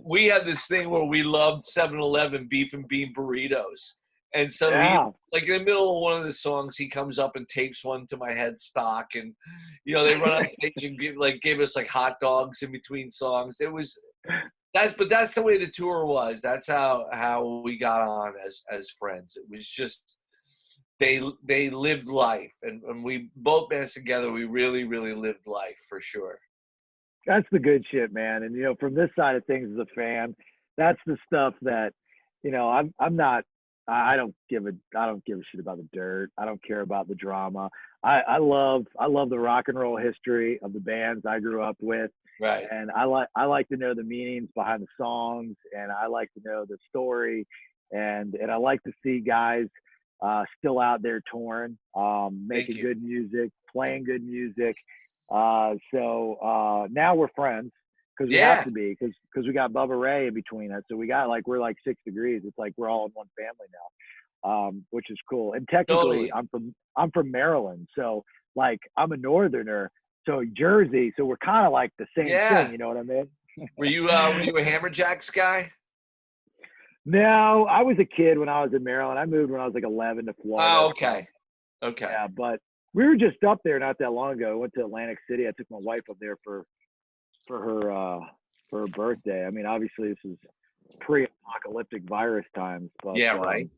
we had this thing where we loved 7-Eleven beef and bean burritos. And so he, like, in the middle of one of the songs, he comes up and tapes one to my headstock, and, you know, they run on stage and gave us like hot dogs in between songs. That's the way the tour was. That's how we got on as friends. It was just, they lived life, and we both bands together, we really, really lived life for sure. That's the good shit, man. And, you know, from this side of things as a fan, that's the stuff that, you know, I don't give a shit about the dirt. I don't care about the drama. I love the rock and roll history of the bands I grew up with. Right. And I like to know the meanings behind the songs, and I like to know the story, and I like to see guys still out there touring, making good music, playing good music. So now we're friends, because we have to be, because we got Bubba Ray in between us. So we're like 6 degrees. It's like we're all in one family now, which is cool. And technically, totally. I'm from Maryland, so like I'm a Northerner. So Jersey, so we're kind of like the same thing. You know what I mean? Were you a Hammerjacks guy? No, I was a kid when I was in Maryland. I moved when I was like 11 to Florida. Oh, okay. Yeah, but we were just up there not that long ago. I went to Atlantic City. I took my wife up there for her birthday. I mean, obviously this is pre-apocalyptic virus times, but right.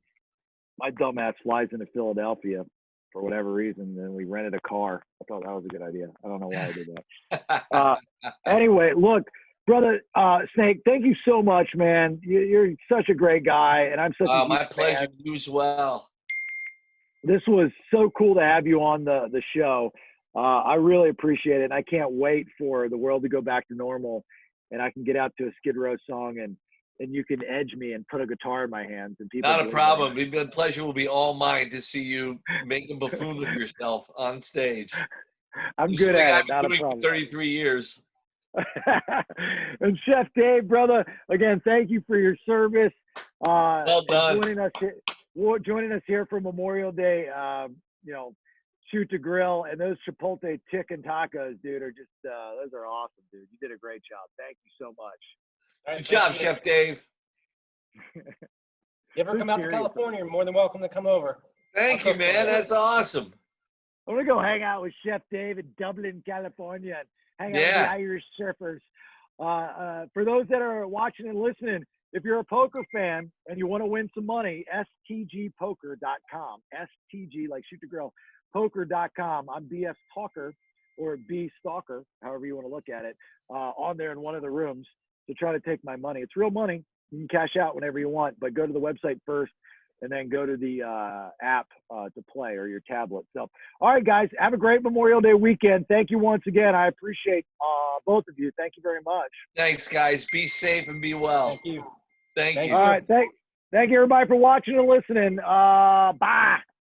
My dumbass flies into Philadelphia for whatever reason, and we rented a car. I thought that was a good idea. I don't know why I did that. Anyway, look, brother Snake, thank you so much, man. You're such a great guy, and I'm such a my pleasure. fan. You as well. This was so cool to have you on the show. I really appreciate it, and I can't wait for the world to go back to normal, and I can get out to a Skid Row song, and you can edge me and put a guitar in my hands. And people. Not a problem. The pleasure will be all mine to see you make a buffoon of yourself on stage. I'm good at it. Not a problem. 33 years. And Chef Dave, brother, again, thank you for your service. Well done. Joining us here for Memorial Day. You know, shoot to grill, and those Chipotle Chicken Tacos, dude, are just those are awesome, dude. You did a great job. Thank you so much. Good job, Chef Dave. You ever come out to California, you're more than welcome to come over. Thank you, man. That's awesome. I'm going to go hang out with Chef Dave in Dublin, California, and hang out with the Irish surfers. For those that are watching and listening, if you're a poker fan and you want to win some money, stgpoker.com. STG, like shoot the grill, poker.com. I'm BS Talker, or B Stalker, however you want to look at it, on there in one of the rooms to try to take my money. It's real money. You can cash out whenever you want, but go to the website first and then go to the app to play, or your tablet. So, all right, guys, have a great Memorial Day weekend. Thank you once again. I appreciate both of you. Thank you very much. Thanks, guys. Be safe and be well. Thank you. Thank you. All right. Thank you, everybody, for watching and listening. Bye.